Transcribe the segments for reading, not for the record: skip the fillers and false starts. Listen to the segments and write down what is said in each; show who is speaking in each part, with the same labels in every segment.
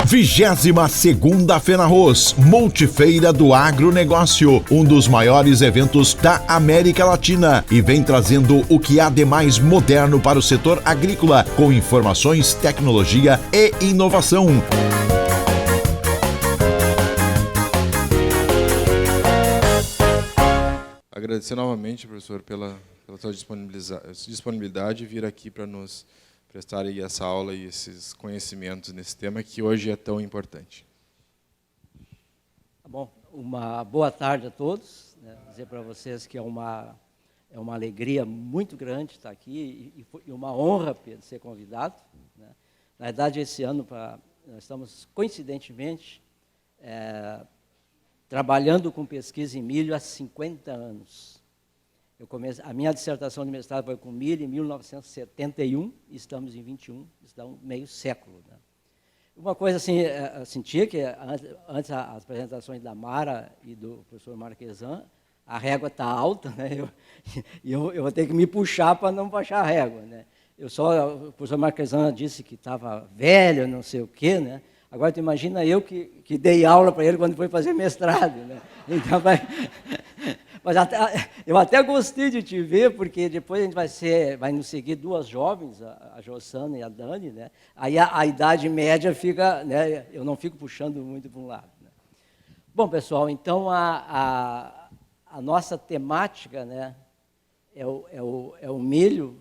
Speaker 1: 22ª FENARROZ, Multifeira do Agronegócio, um dos maiores eventos da América Latina, e vem trazendo o que há de mais moderno para o setor agrícola, com informações, tecnologia e inovação.
Speaker 2: Agradecer novamente, professor, pela sua disponibilidade de vir aqui para nos prestar aí essa aula e esses conhecimentos nesse tema que hoje é tão importante.
Speaker 3: Bom, uma boa tarde a todos. Dizer para vocês que é uma alegria muito grande estar aqui e uma honra, Pedro, ser convidado. Na verdade, esse ano nós estamos, coincidentemente, trabalhando com pesquisa em milho há 50 anos. A minha dissertação de mestrado foi com milho em 1971, e estamos em 21, está meio século. Uma coisa assim, eu sentia que antes as apresentações da Mara e do professor Marquesan, a régua está alta, né? Eu vou ter que me puxar para não baixar a régua, né? O professor Marquesan disse que estava velho, não sei o quê, né? Agora, tu imagina eu que dei aula para ele quando foi fazer mestrado, né? Então, mas eu até gostei de te ver, porque depois a gente vai nos seguir duas jovens, a Jossana e a Dani, né? Aí a idade média fica, né? Eu não fico puxando muito para um lado, né? Bom, pessoal, então a nossa temática, né, é o milho.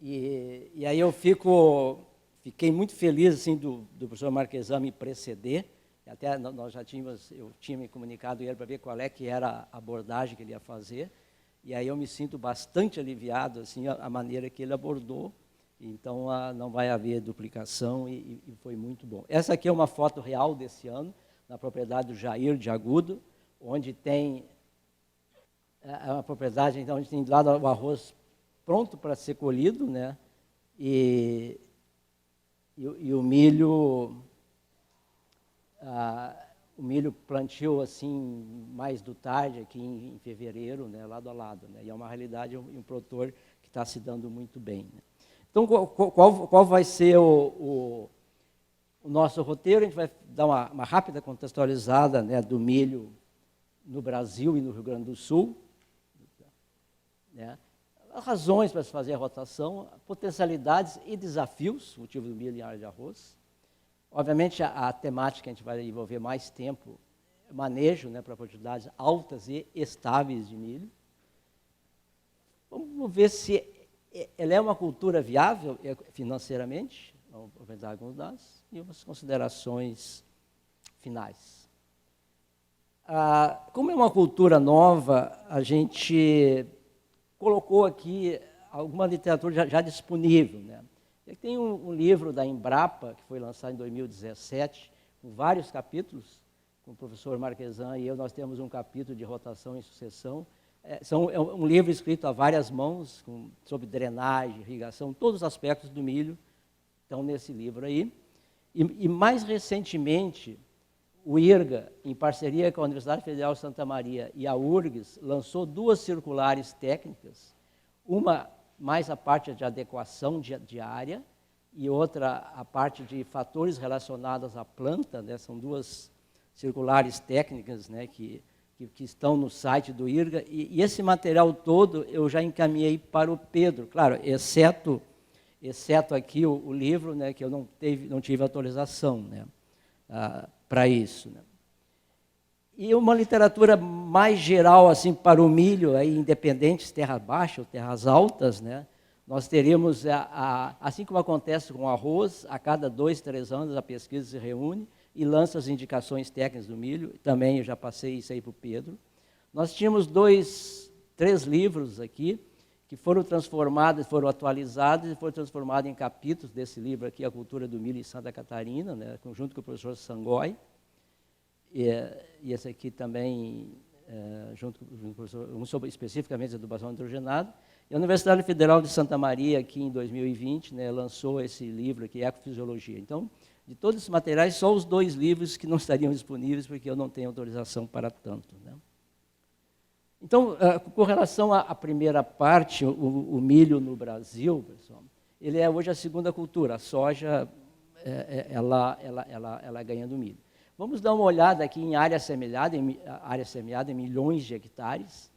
Speaker 3: E aí eu fiquei muito feliz assim, do professor Marquesan me preceder. Até eu tinha me comunicado com ele para ver qual que era a abordagem que ele ia fazer, e aí eu me sinto bastante aliviado assim, a maneira que ele abordou. Então não vai haver duplicação e foi muito bom. Essa aqui é uma foto real desse ano, na propriedade do Jair de Agudo, onde tem uma propriedade então, onde tem lá o arroz pronto para ser colhido, né? E o milho... o milho plantio assim mais do tarde aqui em fevereiro, né, lado a lado, né, e é uma realidade um produtor que está se dando muito bem, né. Então qual vai ser o nosso roteiro? A gente vai dar uma rápida contextualizada, né, do milho no Brasil e no Rio Grande do Sul, né, as razões para se fazer a rotação, potencialidades e desafios, motivo do milho em área de arroz. Obviamente, a temática que a gente vai envolver mais tempo, manejo, né, para oportunidades altas e estáveis de milho. Vamos ver se ela é uma cultura viável financeiramente, vamos apresentar alguns dados, e umas considerações finais. Como é uma cultura nova, a gente colocou aqui alguma literatura já disponível, né? Tem um livro da Embrapa, que foi lançado em 2017, com vários capítulos, com o professor Marquesan e eu, nós temos um capítulo de rotação e sucessão. É um livro escrito a várias mãos, sobre drenagem, irrigação, todos os aspectos do milho estão nesse livro aí. E mais recentemente, o IRGA, em parceria com a Universidade Federal de Santa Maria e a URGS, lançou duas circulares técnicas, uma mais a parte de adequação de área e outra a parte de fatores relacionados à planta, né? São duas circulares técnicas, né, que estão no site do IRGA, e esse material todo eu já encaminhei para o Pedro, claro, exceto aqui o livro, né, que eu não tive autorização, né, para isso, né. E uma literatura mais geral assim, para o milho, aí, independentes, terras baixas ou terras altas, né? Nós teríamos, assim como acontece com o arroz, a cada 2, 3 anos a pesquisa se reúne e lança as indicações técnicas do milho, também eu já passei isso aí para o Pedro. Nós tínhamos 3 livros aqui, que foram transformados, foram atualizados e foram transformados em capítulos desse livro aqui, A Cultura do Milho em Santa Catarina, né? Junto com o professor Sangói. E esse aqui também, junto com o professor, sobre especificamente a adubação nitrogenada. E a Universidade Federal de Santa Maria, aqui em 2020, né, lançou esse livro aqui, Ecofisiologia. Então, de todos esses materiais, só os 2 livros que não estariam disponíveis, porque eu não tenho autorização para tanto, né. Então, com relação à primeira parte, o milho no Brasil, pessoal, ele é hoje a segunda cultura. A soja, ela ganha do milho. Vamos dar uma olhada aqui em área semeada em milhões de hectares.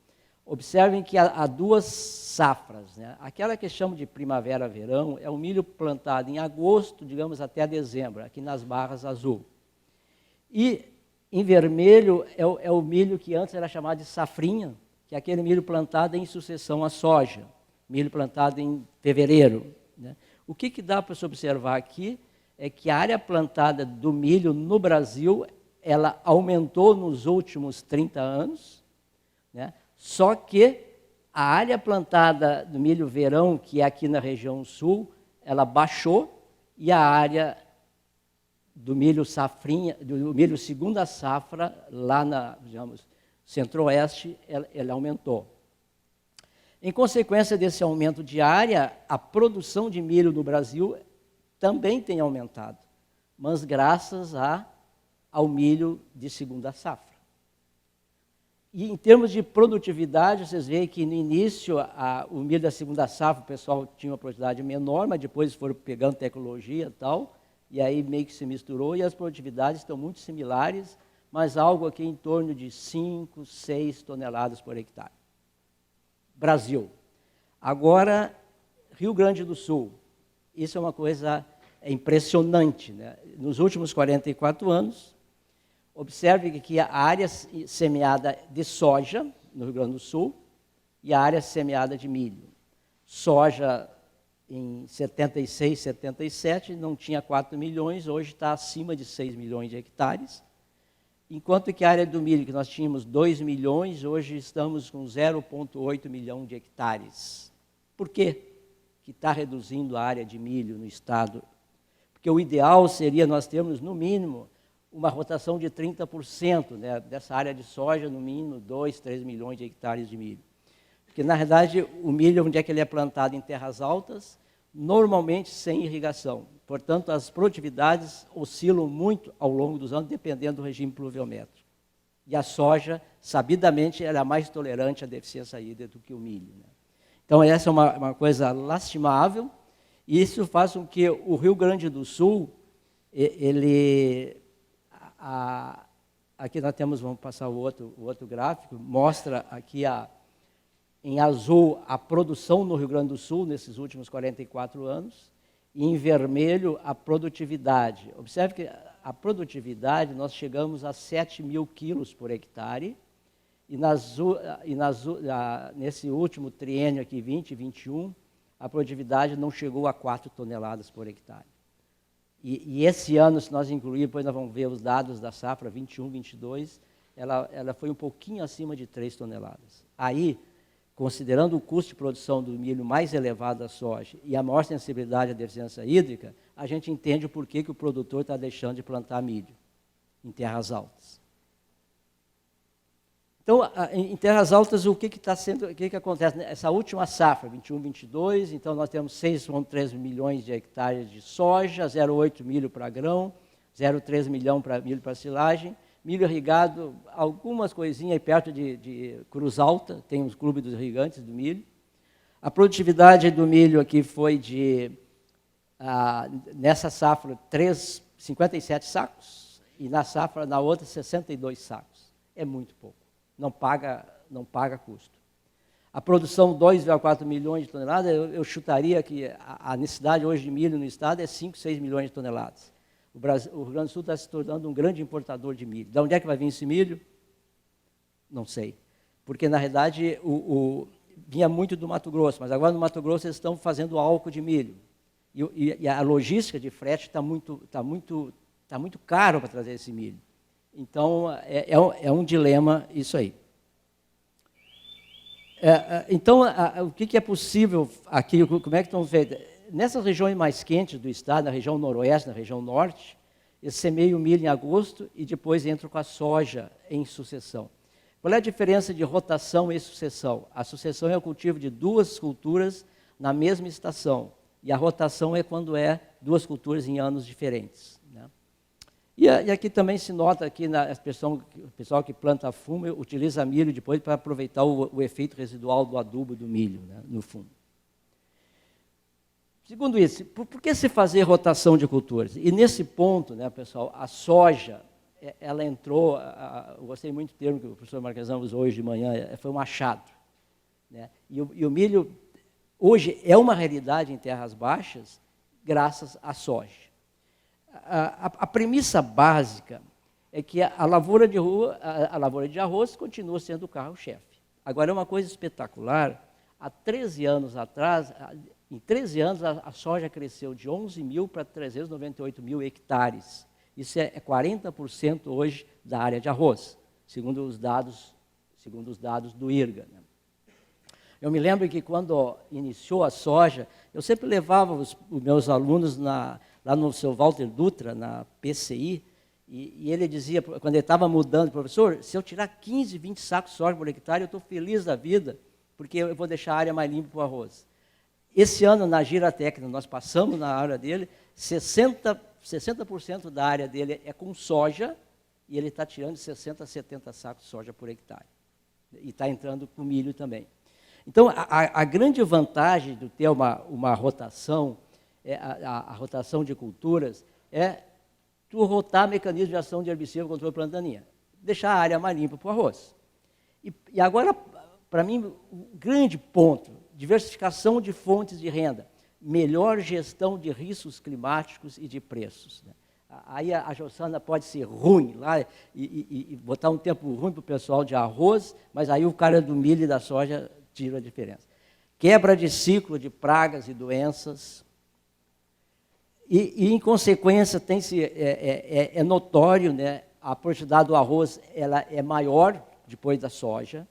Speaker 3: Observem que há duas safras, né? Aquela que chamam de primavera-verão é o milho plantado em agosto, digamos, até dezembro, aqui nas barras azul. E em vermelho é o milho que antes era chamado de safrinha, que é aquele milho plantado em sucessão à soja, milho plantado em fevereiro, né? O que dá para se observar aqui é que a área plantada do milho no Brasil, ela aumentou nos últimos 30 anos, né? Só que a área plantada do milho verão, que é aqui na região sul, ela baixou, e a área do milho safrinha, do milho segunda safra, lá na, digamos, centro-oeste, ela aumentou. Em consequência desse aumento de área, a produção de milho no Brasil também tem aumentado, mas graças ao milho de segunda safra. E em termos de produtividade, vocês veem que no início o milho da segunda safra, o pessoal tinha uma produtividade menor, mas depois foram pegando tecnologia e tal, e aí meio que se misturou, e as produtividades estão muito similares, mas algo aqui em torno de 5, 6 toneladas por hectare. Brasil. Agora, Rio Grande do Sul. Isso é uma coisa impressionante, né? Nos últimos 44 anos, observe que a área semeada de soja, no Rio Grande do Sul, e a área semeada de milho. Soja, em 76, 77, não tinha 4 milhões, hoje está acima de 6 milhões de hectares, enquanto que a área do milho, que nós tínhamos 2 milhões, hoje estamos com 0,8 milhão de hectares. Por quê que está reduzindo a área de milho no estado? Porque o ideal seria nós termos, no mínimo, uma rotação de 30%, né, dessa área de soja, no mínimo 2, 3 milhões de hectares de milho. Porque, na verdade, o milho, onde é que ele é plantado? Em terras altas, normalmente sem irrigação. Portanto, as produtividades oscilam muito ao longo dos anos, dependendo do regime pluviométrico. E a soja, sabidamente, ela é mais tolerante à deficiência hídrica do que o milho, né? Então, essa é uma coisa lastimável, e isso faz com que o Rio Grande do Sul, aqui nós temos, vamos passar o outro gráfico, mostra aqui em azul a produção no Rio Grande do Sul nesses últimos 44 anos, e em vermelho a produtividade. Observe que a produtividade, nós chegamos a 7 mil quilos por hectare, e nesse último triênio aqui, 20 e 21, a produtividade não chegou a 4 toneladas por hectare. E esse ano, se nós incluirmos, depois nós vamos ver os dados da safra 21, 22, ela foi um pouquinho acima de 3 toneladas. Aí, considerando o custo de produção do milho mais elevado da soja e a maior sensibilidade à deficiência hídrica, a gente entende o porquê que o produtor está deixando de plantar milho em terras altas. Então, em terras altas, o que acontece? Essa última safra, 21, 22, então nós temos 6,3 milhões de hectares de soja, 0,8 milho para grão, 0,3 milhão para milho para silagem, milho irrigado, algumas coisinhas aí perto de Cruz Alta, tem os clubes dos irrigantes do milho. A produtividade do milho aqui foi nessa safra, 57 sacos, e na outra, 62 sacos. É muito pouco. Não paga custo. A produção, 2,4 milhões de toneladas, eu chutaria que a necessidade hoje de milho no estado é 5, 6 milhões de toneladas. O Rio Grande do Sul está se tornando um grande importador de milho. De onde é que vai vir esse milho? Não sei. Porque, na realidade, vinha muito do Mato Grosso, mas agora no Mato Grosso eles estão fazendo álcool de milho. E a logística de frete está muito caro para trazer esse milho. Então, é um dilema isso aí. Então, o que é possível aqui, como é que estão feitas? Nessas regiões mais quentes do estado, na região noroeste, na região norte, eles semeiam o milho em agosto e depois entram com a soja em sucessão. Qual é a diferença de rotação e sucessão? A sucessão é o cultivo de 2 culturas na mesma estação, e a rotação é quando é 2 culturas em anos diferentes. E aqui também se nota, aqui o pessoal que planta fumo utiliza milho depois para aproveitar o efeito residual do adubo do milho, né, no fumo. Segundo isso, por que se fazer rotação de culturas? E nesse ponto, né, pessoal, a soja, ela entrou, eu gostei muito do termo que o professor Marquesan usou hoje de manhã, foi um achado. Né? E o milho, hoje, é uma realidade em terras baixas, graças à soja. A premissa básica é que a lavoura de arroz continua sendo o carro-chefe. Agora, é uma coisa espetacular, há 13 anos atrás, em 13 anos, a soja cresceu de 11 mil para 398 mil hectares. Isso é 40% hoje da área de arroz, segundo os dados do IRGA. Né? Eu me lembro que quando iniciou a soja, eu sempre levava os meus alunos lá no seu Walter Dutra, na PCI, e ele dizia, quando ele estava mudando, professor, se eu tirar 15, 20 sacos de soja por hectare, eu estou feliz da vida, porque eu vou deixar a área mais limpa para o arroz. Esse ano, na gira técnica, nós passamos na área dele, 60% da área dele é com soja, e ele está tirando 60 a 70 sacos de soja por hectare. E está entrando com milho também. Então, a grande vantagem de ter uma rotação, a rotação de culturas, é tu rotar mecanismo de ação de herbicida contra a planta daninha. Deixar a área mais limpa para o arroz. E agora, para mim, o grande ponto, diversificação de fontes de renda, melhor gestão de riscos climáticos e de preços. Né? Aí a Jossana pode ser ruim lá e botar um tempo ruim para o pessoal de arroz, mas aí o cara do milho e da soja tira a diferença. Quebra de ciclo de pragas e doenças. E em consequência, é notório, né, a produtividade do arroz ela é maior depois da soja.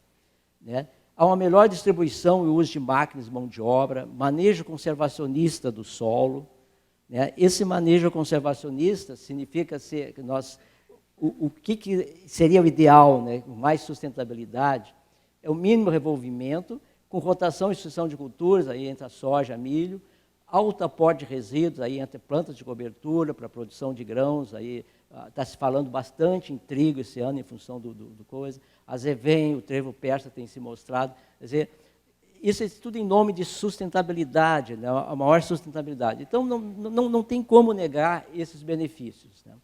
Speaker 3: Né? Há uma melhor distribuição e uso de máquinas e mão de obra, manejo conservacionista do solo. Né? Esse manejo conservacionista significa que o que seria o ideal, né, com mais sustentabilidade, é o mínimo revolvimento, com rotação e sucessão de culturas, aí entre a soja e milho, alto aporte de resíduos, aí entre plantas de cobertura para a produção de grãos, aí está se falando bastante em trigo esse ano, em função do coisa. A Zevém, o trevo persa tem se mostrado. Quer dizer, isso é tudo em nome de sustentabilidade, né? A maior sustentabilidade. Então, não tem como negar esses benefícios. Né?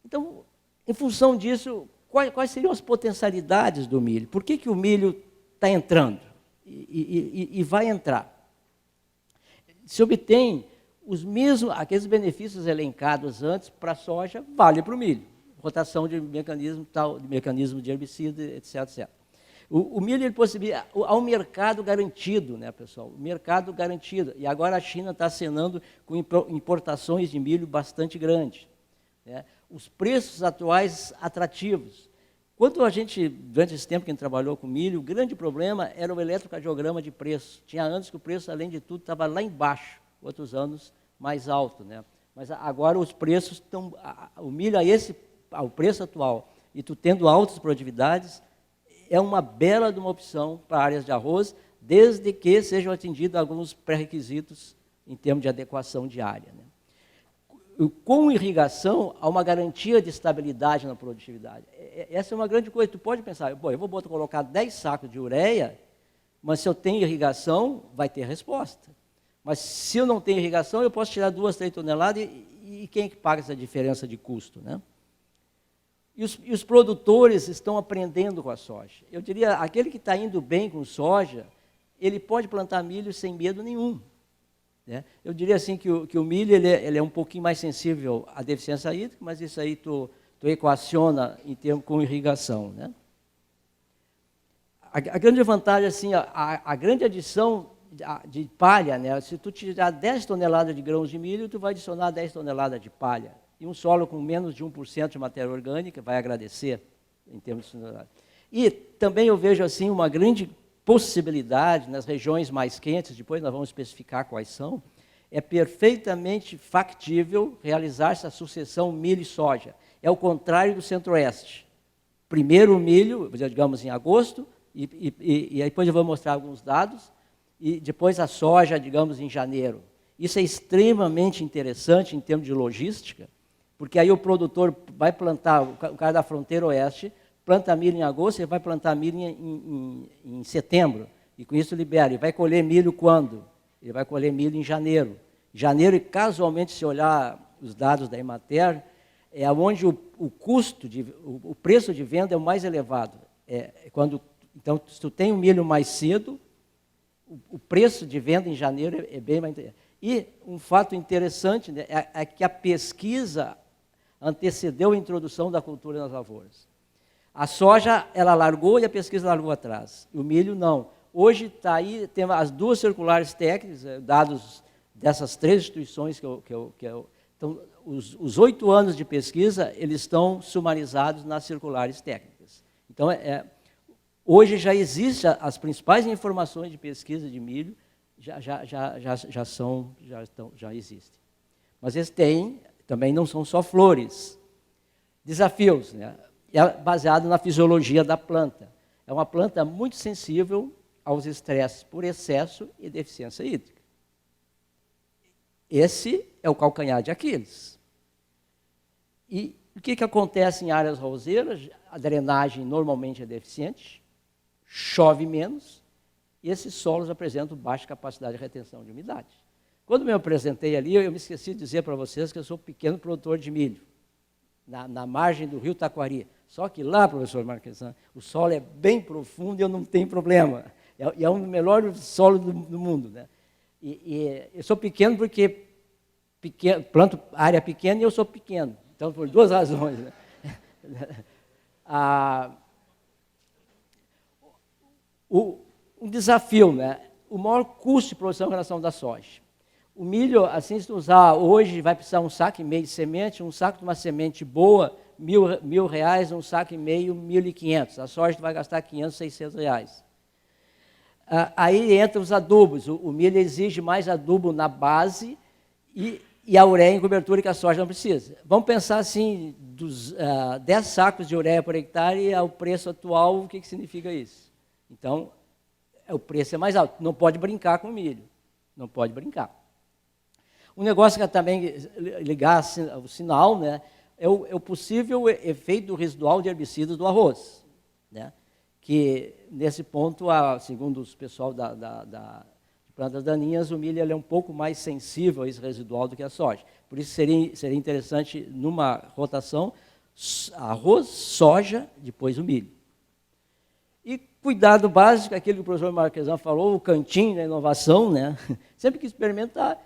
Speaker 3: Então, em função disso, quais seriam as potencialidades do milho? Por que o milho está entrando e vai entrar? Se obtém aqueles benefícios elencados antes para a soja, vale para o milho. Rotação de mecanismo de herbicida, etc, etc. O milho ele possibilita, há um mercado garantido, né, pessoal? O mercado garantido. E agora a China está acenando com importações de milho bastante grandes. Né? Os preços atuais atrativos. Quando durante esse tempo que a gente trabalhou com milho, o grande problema era o eletrocardiograma de preço. Tinha anos que o preço, além de tudo, estava lá embaixo, outros anos mais alto. Né? Mas agora os preços estão... O milho ao preço atual, e tu tendo altas produtividades, é uma bela de uma opção para áreas de arroz, desde que sejam atingidos alguns pré-requisitos em termos de adequação de área. Né? Com irrigação, há uma garantia de estabilidade na produtividade. Essa é uma grande coisa. Tu pode pensar, eu vou colocar 10 sacos de ureia, mas se eu tenho irrigação, vai ter resposta. Mas se eu não tenho irrigação, eu posso tirar 2, 3 toneladas e quem é que paga essa diferença de custo? Né? E os produtores estão aprendendo com a soja. Eu diria, aquele que está indo bem com soja, ele pode plantar milho sem medo nenhum. Né? Eu diria assim que o milho ele é um pouquinho mais sensível à deficiência hídrica, mas isso aí tu equaciona em termos com irrigação. Né? A grande vantagem, assim, a grande adição de palha, né? Se tu tirar 10 toneladas de grãos de milho, tu vai adicionar 10 toneladas de palha. E um solo com menos de 1% de matéria orgânica vai agradecer em termos de tonelada. E também eu vejo assim uma grande possibilidade nas regiões mais quentes, depois nós vamos especificar quais são, é perfeitamente factível realizar essa sucessão milho e soja. É o contrário do centro-oeste. Primeiro o milho, digamos em agosto, e depois eu vou mostrar alguns dados, e depois a soja, digamos, em janeiro. Isso é extremamente interessante em termos de logística, porque aí o produtor vai plantar, o cara da fronteira oeste, planta milho em agosto, ele vai plantar milho em setembro, e com isso libera. E vai colher milho quando? ele vai colher milho em janeiro. Janeiro, e casualmente, se olhar os dados da Emater, é onde o custo, o preço de venda é o mais elevado. Então, se tu tem o milho mais cedo, o preço de venda em janeiro é bem mais... E um fato interessante, né, é que a pesquisa antecedeu a introdução da cultura nas lavouras. A soja, ela largou e a pesquisa largou atrás. O milho, não. Hoje está aí, tem as duas circulares técnicas, dados dessas 3 instituições então, os 8 anos de pesquisa, eles estão sumarizados nas circulares técnicas. Então, hoje já existem as principais informações de pesquisa de milho, já existem. Mas eles também não são só flores. Desafios, né? É baseado na fisiologia da planta. É uma planta muito sensível aos estresses por excesso e deficiência hídrica. Esse é o calcanhar de Aquiles. E o que acontece em áreas roseiras? A drenagem normalmente é deficiente, chove menos, e esses solos apresentam baixa capacidade de retenção de umidade. Quando me apresentei ali, eu me esqueci de dizer para vocês que eu sou pequeno produtor de milho, na margem do rio Taquari. Só que lá, professor Marquesan, o solo é bem profundo e eu não tenho problema. É um dos melhores solos do mundo, né? E eu sou pequeno porque planto área pequena e eu sou pequeno. Então, por 2 razões. Né? Um desafio, né? O maior custo de produção em relação da soja. O milho, assim, se usar hoje, vai precisar 1,5 saco de semente, um saco de uma semente boa, R$1.000, 1,5 saco, R$1.500. A soja vai gastar R$500, R$600. Aí entra os adubos. O milho exige mais adubo na base e a ureia em cobertura que a soja não precisa. Vamos pensar assim, dos 10 sacos de ureia por hectare ao preço atual, o que significa isso? Então, o preço é mais alto. Não pode brincar com o milho. Não pode brincar. Um negócio que é também ligar o sinal, né, é o possível efeito residual de herbicidas do arroz, né? Que, nesse ponto, segundo o pessoal de plantas daninhas, o milho é um pouco mais sensível a esse residual do que a soja. Por isso, seria interessante, numa rotação, arroz, soja, depois o milho. E cuidado básico, aquilo que o professor Marquesan falou, o cantinho da inovação, né? Sempre que experimentar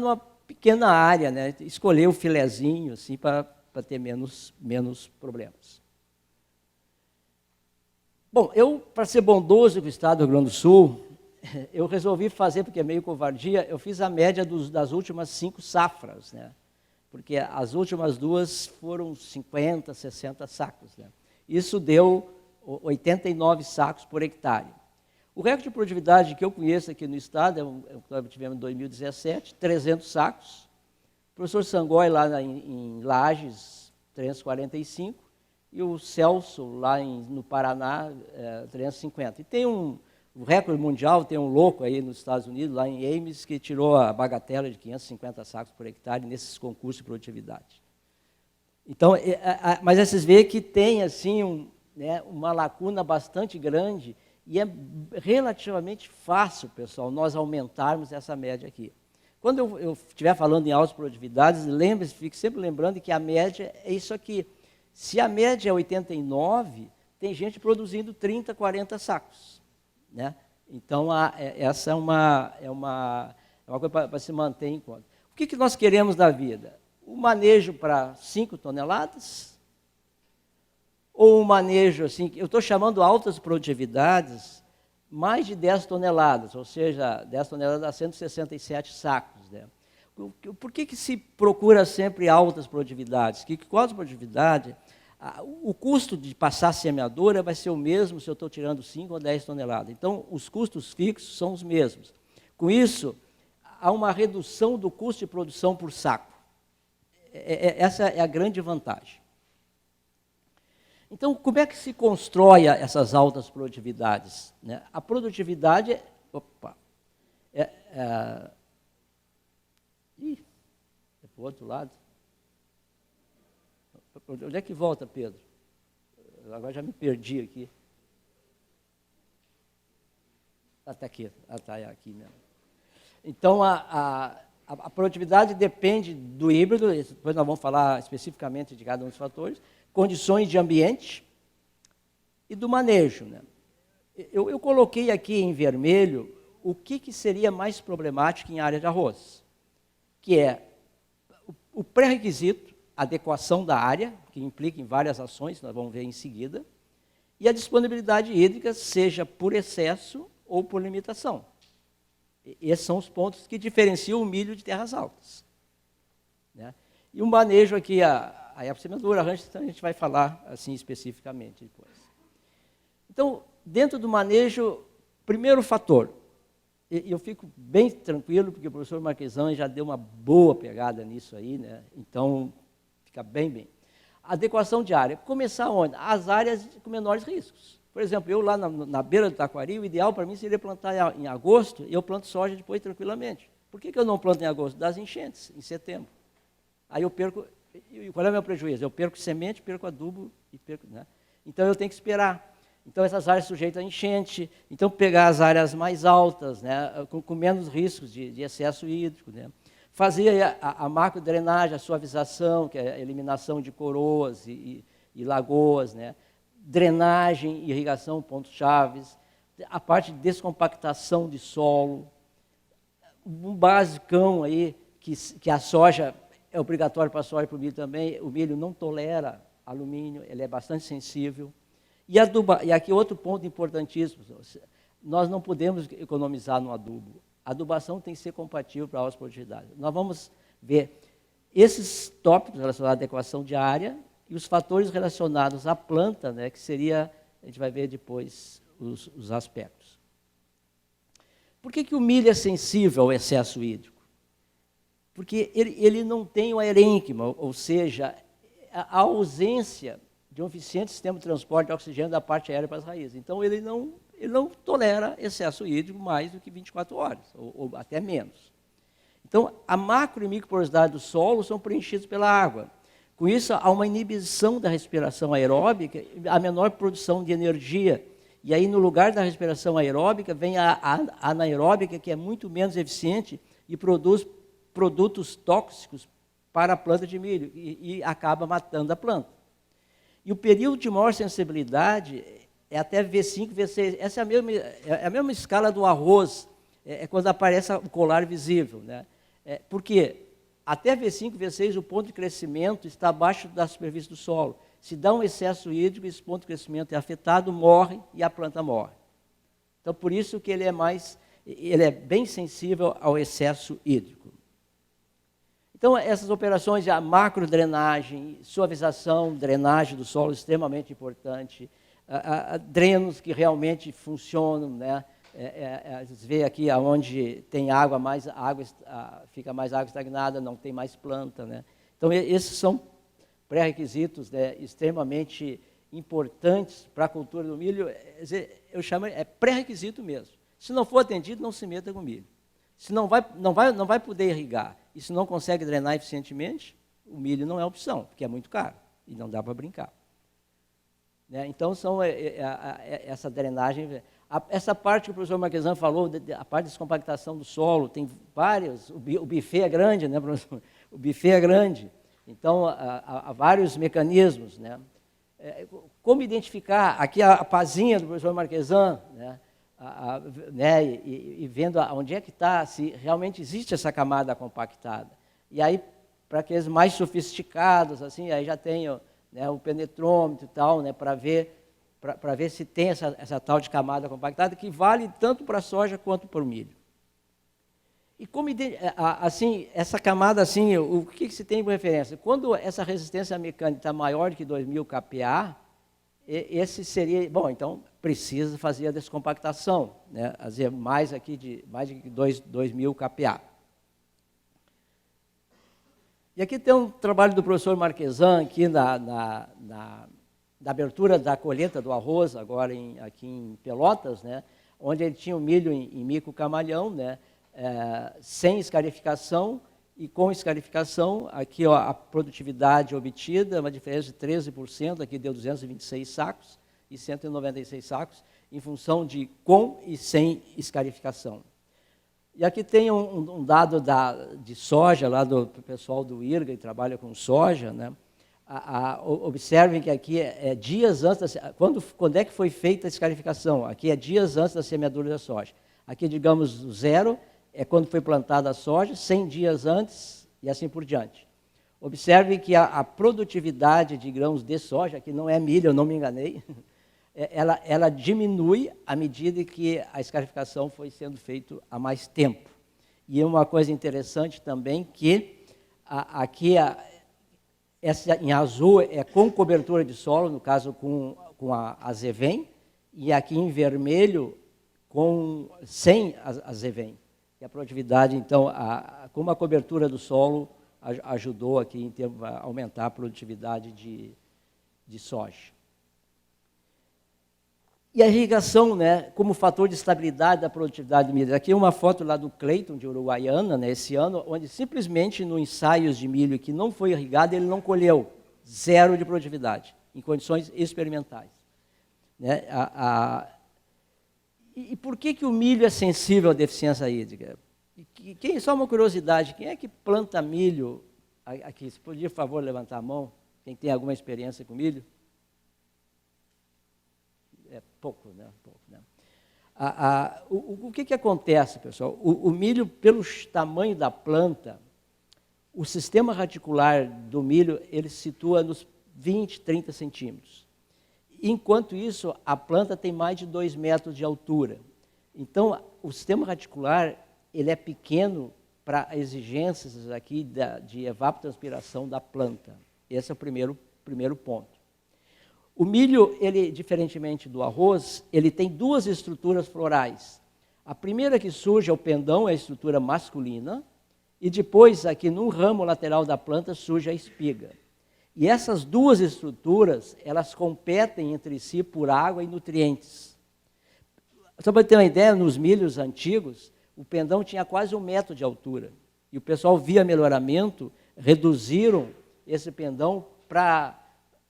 Speaker 3: numa pequena área, né? Escolher o filezinho assim, para ter menos problemas. Bom, para ser bondoso com o Estado do Rio Grande do Sul, eu resolvi fazer, porque é meio covardia, eu fiz a média das últimas 5 safras, né? Porque as últimas 2 foram 50, 60 sacos. Né? Isso deu 89 sacos por hectare. O recorde de produtividade que eu conheço aqui no estado, é o que tivemos em 2017, 300 sacos. O professor Sangói, lá em Lages, 345. E o Celso, lá no Paraná, 350. E tem o recorde mundial, tem um louco aí nos Estados Unidos, lá em Ames, que tirou a bagatela de 550 sacos por hectare nesses concursos de produtividade. Então, mas vocês veem que tem assim, né, uma lacuna bastante grande e é relativamente fácil, pessoal, nós aumentarmos essa média aqui. Quando eu estiver falando em altas produtividades, lembre-se, fique sempre lembrando que a média é isso aqui. Se a média é 89, tem gente produzindo 30, 40 sacos. Né? Então, essa é uma coisa para se manter em conta. O que nós queremos da vida? O manejo para 5 toneladas? Ou um manejo, assim, eu estou chamando altas produtividades, mais de 10 toneladas, ou seja, 10 toneladas dá 167 sacos. Né? Por que se procura sempre altas produtividades? Com altas produtividades, o custo de passar a semeadora vai ser o mesmo se eu estou tirando 5 ou 10 toneladas. Então, os custos fixos são os mesmos. Com isso, há uma redução do custo de produção por saco. Essa é a grande vantagem. Então, como é que se constrói essas altas produtividades? Né? A produtividade é para o outro lado. Onde é que volta, Pedro? Agora já me perdi aqui. Está aqui. Está aqui mesmo. Então, a produtividade depende do híbrido, depois nós vamos falar especificamente de cada um dos fatores, condições de ambiente e do manejo, né? Eu coloquei aqui em vermelho o que seria mais problemático em área de arroz, que é o pré-requisito, adequação da área, que implica em várias ações, nós vamos ver em seguida, e a disponibilidade hídrica, seja por excesso ou por limitação. Esses são os pontos que diferenciam o milho de terras altas, né? E o manejo aqui, a semeadura, a gente vai falar assim especificamente depois. Então, dentro do manejo, primeiro fator, eu fico bem tranquilo, porque o professor Marquesan já deu uma boa pegada nisso aí, né? Então, fica bem. Adequação de área. Começar onde? As áreas com menores riscos. Por exemplo, eu lá na beira do Taquari, o ideal para mim seria plantar em agosto, e eu planto soja depois tranquilamente. Por que eu não planto em agosto? Das enchentes, em setembro. Aí eu perco, qual é o meu prejuízo? Eu perco semente, perco adubo, e perco, né? Então eu tenho que esperar. Então essas áreas sujeitas a enchente, então pegar as áreas mais altas, né, com menos riscos de excesso hídrico, né? Fazer a macrodrenagem, a suavização, que é a eliminação de coroas e lagoas, né? Drenagem, irrigação, pontos chaves, a parte de descompactação de solo, um basicão aí, que a soja é obrigatório para a soja e para o milho também, o milho não tolera alumínio, ele é bastante sensível. E aqui outro ponto importantíssimo, nós não podemos economizar no adubo. A adubação tem que ser compatível para a alta produtividade. Nós vamos ver esses tópicos relacionados à adequação de área e os fatores relacionados à planta, né, que seria, a gente vai ver depois os aspectos. Por que o milho é sensível ao excesso hídrico? Porque ele não tem o arênquima, ou seja, a ausência de um eficiente sistema de transporte de oxigênio da parte aérea para as raízes. Então, ele não tolera excesso hídrico mais do que 24 horas, ou até menos. Então, a macro e microporosidade do solo são preenchidos pela água. Com isso, há uma inibição da respiração aeróbica, a menor produção de energia. E aí, no lugar da respiração aeróbica, vem a anaeróbica, que é muito menos eficiente e produz produtos tóxicos para a planta de milho e acaba matando a planta. E o período de maior sensibilidade é até V5, V6. Essa é a mesma escala do arroz, é quando aparece o colar visível, né? Porque até V5, V6, o ponto de crescimento está abaixo da superfície do solo. Se dá um excesso hídrico, esse ponto de crescimento é afetado, morre e a planta morre. Então, por isso que ele é bem sensível ao excesso hídrico. Então, essas operações de macrodrenagem, suavização, drenagem do solo, extremamente importante, drenos que realmente funcionam, né? A gente vê aqui onde tem água, fica mais água estagnada, não tem mais planta, né? Então, esses são pré-requisitos, né, extremamente importantes para a cultura do milho. Eu chamo pré-requisito mesmo. Se não for atendido, não se meta com milho. Se não vai poder irrigar, e se não consegue drenar eficientemente, o milho não é opção, porque é muito caro e não dá para brincar. Né? Então, essa drenagem, essa parte que o professor Marquesan falou, a parte de descompactação do solo, tem várias, o buffet é grande, né, professor? O buffet é grande, então há vários mecanismos. Né? Como identificar, aqui a pazinha do professor Marquesan, né? E vendo onde é que está, se realmente existe essa camada compactada. E aí, para aqueles mais sofisticados, assim, aí já tem o penetrômetro e tal, né, para ver se tem essa tal de camada compactada, que vale tanto para a soja quanto para o milho. E como, assim, essa camada, assim, o que se tem como referência? Quando essa resistência mecânica está maior do que 2.000 kPa, esse seria, bom, então precisa fazer a descompactação, né? Fazer mais de 2.000 kPa. E aqui tem um trabalho do professor Marquesan, aqui na abertura da colheita do arroz, agora aqui em Pelotas, né? Onde ele tinha o milho em mico camalhão, né? Sem escarificação e com escarificação. Aqui a produtividade obtida, uma diferença de 13%, aqui deu 226 sacos e 196 sacos, em função de com e sem escarificação. E aqui tem um dado de soja, lá do pessoal do IRGA, que trabalha com soja, né? Observem que aqui é dias antes, quando é que foi feita a escarificação? Aqui é dias antes da semeadura da soja. Aqui, digamos, 0 é quando foi plantada a soja, 100 dias antes e assim por diante. Observe que a produtividade de grãos de soja, que não é milho, eu não me enganei, ela diminui à medida que a escarificação foi sendo feita há mais tempo. E uma coisa interessante também que aqui essa em azul é com cobertura de solo, no caso com a Zevem, e aqui em vermelho sem a Zevem. E a produtividade, então, como a cobertura do solo ajudou aqui a aumentar a produtividade de soja. E a irrigação, né, como fator de estabilidade da produtividade do milho. Aqui é uma foto lá do Cleiton, de Uruguaiana, né, esse ano, onde simplesmente no ensaios de milho que não foi irrigado, ele não colheu 0 de produtividade, em condições experimentais. Né, e por que o milho é sensível à deficiência hídrica? Só uma curiosidade, quem é que planta milho aqui? Você podia, por favor, levantar a mão? Quem tem alguma experiência com milho? É pouco, né? Pouco, né? O que acontece, pessoal? O milho, pelo tamanho da planta, o sistema radicular do milho, ele se situa nos 20, 30 centímetros. Enquanto isso, a planta tem mais de 2 metros de altura. Então, o sistema radicular, ele é pequeno para exigências aqui de evapotranspiração da planta. Esse é o primeiro ponto. O milho, ele, diferentemente do arroz, ele tem 2 estruturas florais. A primeira que surge é o pendão, é a estrutura masculina, e depois, aqui no ramo lateral da planta, surge a espiga. E essas 2 estruturas, elas competem entre si por água e nutrientes. Só para ter uma ideia, nos milhos antigos, o pendão tinha quase 1 metro de altura. E o pessoal, via melhoramento, reduziram esse pendão para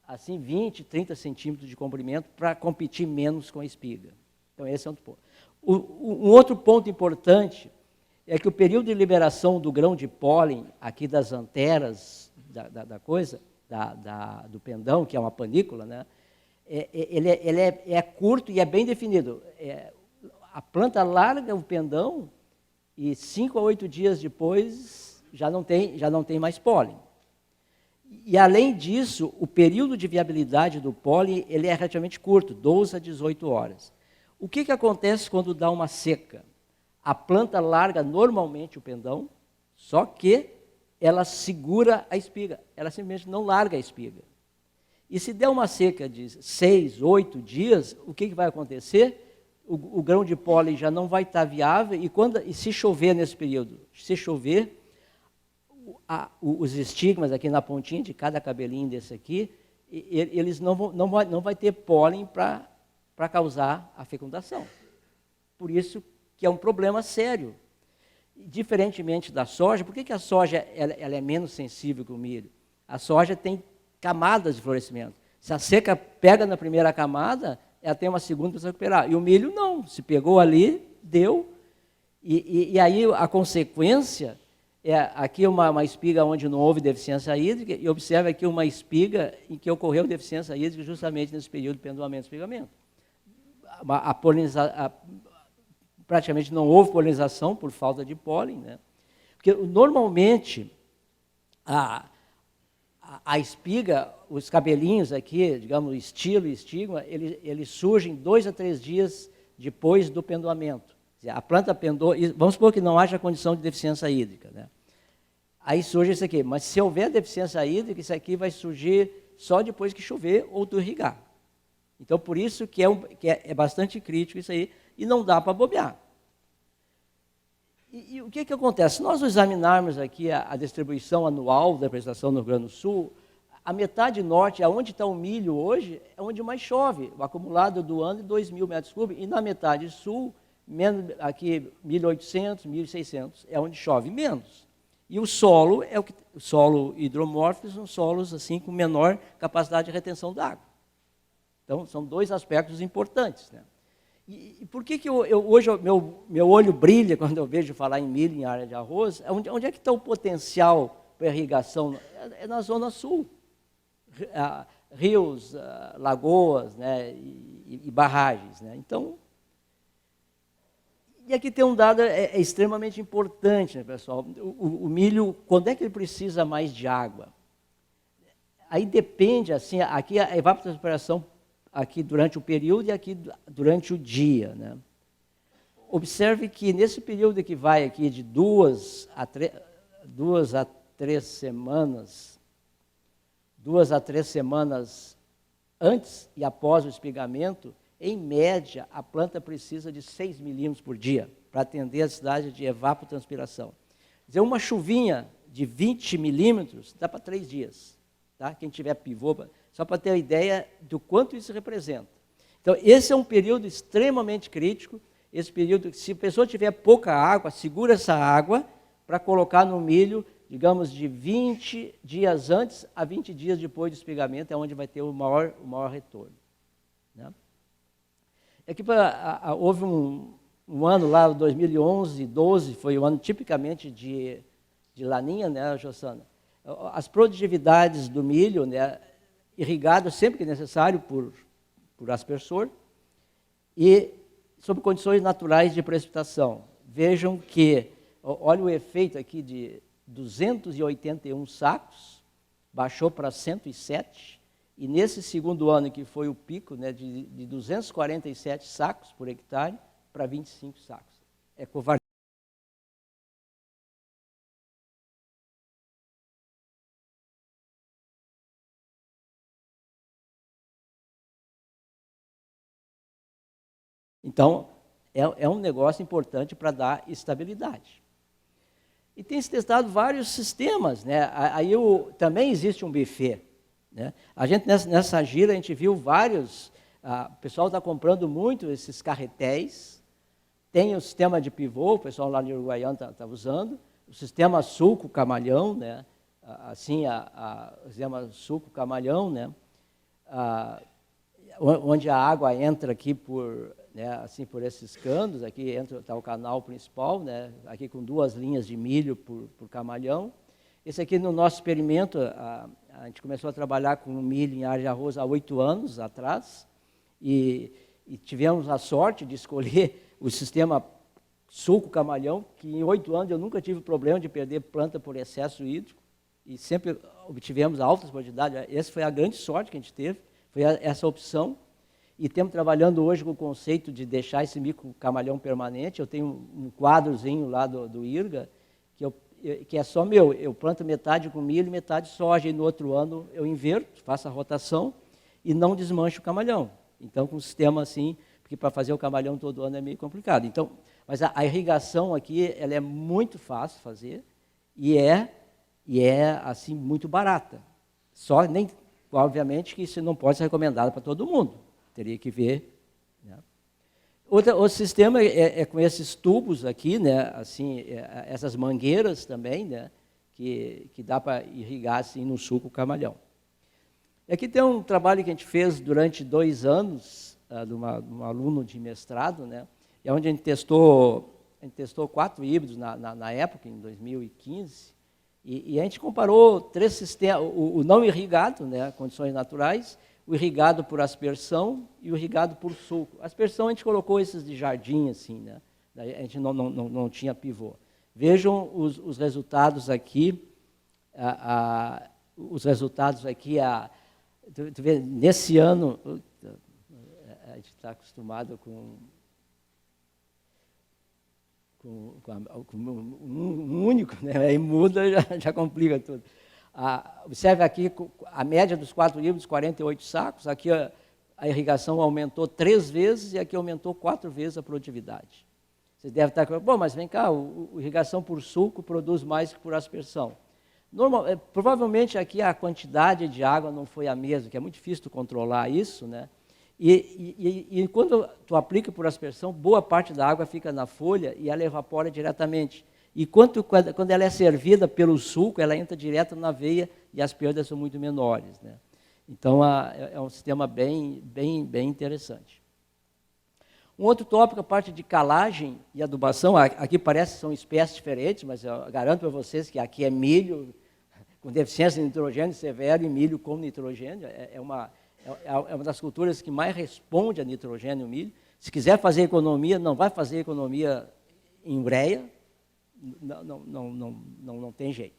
Speaker 3: assim 20, 30 centímetros de comprimento para competir menos com a espiga. Então, esse é outro ponto. Um outro ponto importante é que o período de liberação do grão de pólen, aqui das anteras do pendão, que é uma panícula, né, ele é curto e é bem definido. A planta larga o pendão e 5 a 8 dias depois já não tem mais pólen. E, além disso, o período de viabilidade do pólen ele é relativamente curto, 12 a 18 horas. O que acontece quando dá uma seca? A planta larga normalmente o pendão, só que ela segura a espiga, ela simplesmente não larga a espiga. E se der uma seca de 6, 8 dias, o que vai acontecer? O grão de pólen já não vai estar viável, e se chover nesse período, os estigmas aqui na pontinha de cada cabelinho desse aqui, eles não vai ter pólen para causar a fecundação. Por isso que é um problema sério. Diferentemente da soja, por que a soja ela é menos sensível que o milho? A soja tem camadas de florescimento. Se a seca pega na primeira camada, ela tem uma segunda para se recuperar. E o milho não, se pegou ali, deu. E aí a consequência aqui uma espiga onde não houve deficiência hídrica, e observe aqui uma espiga em que ocorreu deficiência hídrica justamente nesse período de pendoamento e espigamento. Praticamente não houve polinização por falta de pólen, né? Porque normalmente a espiga, os cabelinhos aqui, digamos, o estilo e estigma, eles surgem 2 a 3 dias depois do pendoamento. A planta pendou, vamos supor que não haja condição de deficiência hídrica, né? Aí surge isso aqui, mas se houver deficiência hídrica, isso aqui vai surgir só depois que chover ou tu irrigar. Então, por isso que é bastante crítico isso aí, e não dá para bobear. E o que acontece? Se nós examinarmos aqui a distribuição anual da precipitação no Rio Grande do Sul, a metade norte, onde está o milho hoje, é onde mais chove. O acumulado do ano é 2.000 metros cúbicos, e na metade sul, aqui 1.800, 1.600, é onde chove menos. E o solo o solo hidromórfico são solos assim com menor capacidade de retenção d'água. Então, são 2 aspectos importantes, né? E por que hoje meu olho brilha quando eu vejo falar em milho em área de arroz? Onde é que está o potencial para irrigação? É na Zona Sul. Rios, lagoas, né, e barragens. Né? Então, e aqui tem um dado extremamente importante, né, pessoal? O milho, quando é que ele precisa mais de água? Aí depende, assim, aqui a evapotranspiração aqui durante o período e aqui durante o dia. Né? Observe que nesse período que vai aqui de 2 a 3 semanas, 2 a 3 semanas antes e após o espigamento, em média, a planta precisa de 6 milímetros por dia para atender a necessidade de evapotranspiração. Quer dizer, uma chuvinha de 20 milímetros dá para 3 dias. Tá? Quem tiver pivô, só para ter a ideia do quanto isso representa. Então, esse é um período extremamente crítico, esse período, se a pessoa tiver pouca água, segura essa água para colocar no milho, digamos, de 20 dias antes a 20 dias depois do espigamento, é onde vai ter o maior retorno. Né? Aqui houve um ano lá, 2011, 12, foi um ano tipicamente de laninha, né, Jossana? As produtividades do milho, né, irrigado sempre que necessário por aspersor e sob condições naturais de precipitação. Vejam que, olha o efeito aqui de 281 sacos, baixou para 107, e nesse segundo ano, que foi o pico, né, de 247 sacos por hectare para 25 sacos. É covardia. Então, é um negócio importante para dar estabilidade. E tem se testado vários sistemas, né? Aí também existe um buffet. Né? A gente, nessa gira, a gente viu vários, o pessoal está comprando muito esses carretéis, tem o sistema de pivô, o pessoal lá no Uruguaiano está usando, o sistema sulco-camalhão, né? Assim, o sistema sulco-camalhão, né? Onde a água entra aqui né, assim, por esses canos, aqui está o canal principal, né, aqui com 2 linhas de milho por camalhão. Esse aqui, no nosso experimento, a gente começou a trabalhar com milho em área de arroz há 8 anos atrás, e tivemos a sorte de escolher o sistema sulco-camalhão, que em 8 anos eu nunca tive problema de perder planta por excesso hídrico, e sempre obtivemos altas quantidades. Essa foi a grande sorte que a gente teve, foi essa opção. E estamos trabalhando hoje com o conceito de deixar esse micro-camalhão permanente. Eu tenho um quadrozinho lá do IRGA, que é só meu. Eu planto metade com milho, metade soja, e no outro ano eu inverto, faço a rotação e não desmancho o camalhão. Então, com um sistema assim, porque para fazer o camalhão todo ano é meio complicado. Então, mas a irrigação aqui, ela é muito fácil de fazer e é assim, muito barata. Obviamente que isso não pode ser recomendado para todo mundo. Teria que ver. Né? Outro sistema é com esses tubos aqui, né? Assim, essas mangueiras também, né? que dá para irrigar assim, no sulco camalhão. E aqui tem um trabalho que a gente fez durante 2 anos, de um aluno de mestrado, né? É onde a gente testou 4 híbridos na época, em 2015, e a gente comparou 3 sistemas, o não irrigado, né? Condições naturais, o irrigado por aspersão e o irrigado por sulco. A aspersão a gente colocou esses de jardim, assim, né? A gente não tinha pivô. Vejam os resultados aqui. Os resultados aqui, tu vê, nesse ano, a gente está acostumado com um único, né? Aí muda, já complica tudo. Observe aqui a média dos 4 híbridos, 48 sacos. Aqui a irrigação aumentou 3 vezes e aqui aumentou 4 vezes a produtividade. Vocês devem estar falando, bom, mas vem cá, a irrigação por sulco produz mais que por aspersão. Provavelmente aqui a quantidade de água não foi a mesma, que é muito difícil controlar isso, né? E quando tu aplica por aspersão, boa parte da água fica na folha e ela evapora diretamente. E quando ela é servida pelo sulco, ela entra direto na veia e as perdas são muito menores. Né? Então, é um sistema bem interessante. Um outro tópico, a parte de calagem e adubação. Aqui parece que são espécies diferentes, mas eu garanto para vocês que aqui é milho com deficiência de nitrogênio severo e milho com nitrogênio. É uma das culturas que mais responde a nitrogênio, o milho. Se quiser fazer economia, não vai fazer economia em ureia, não tem jeito.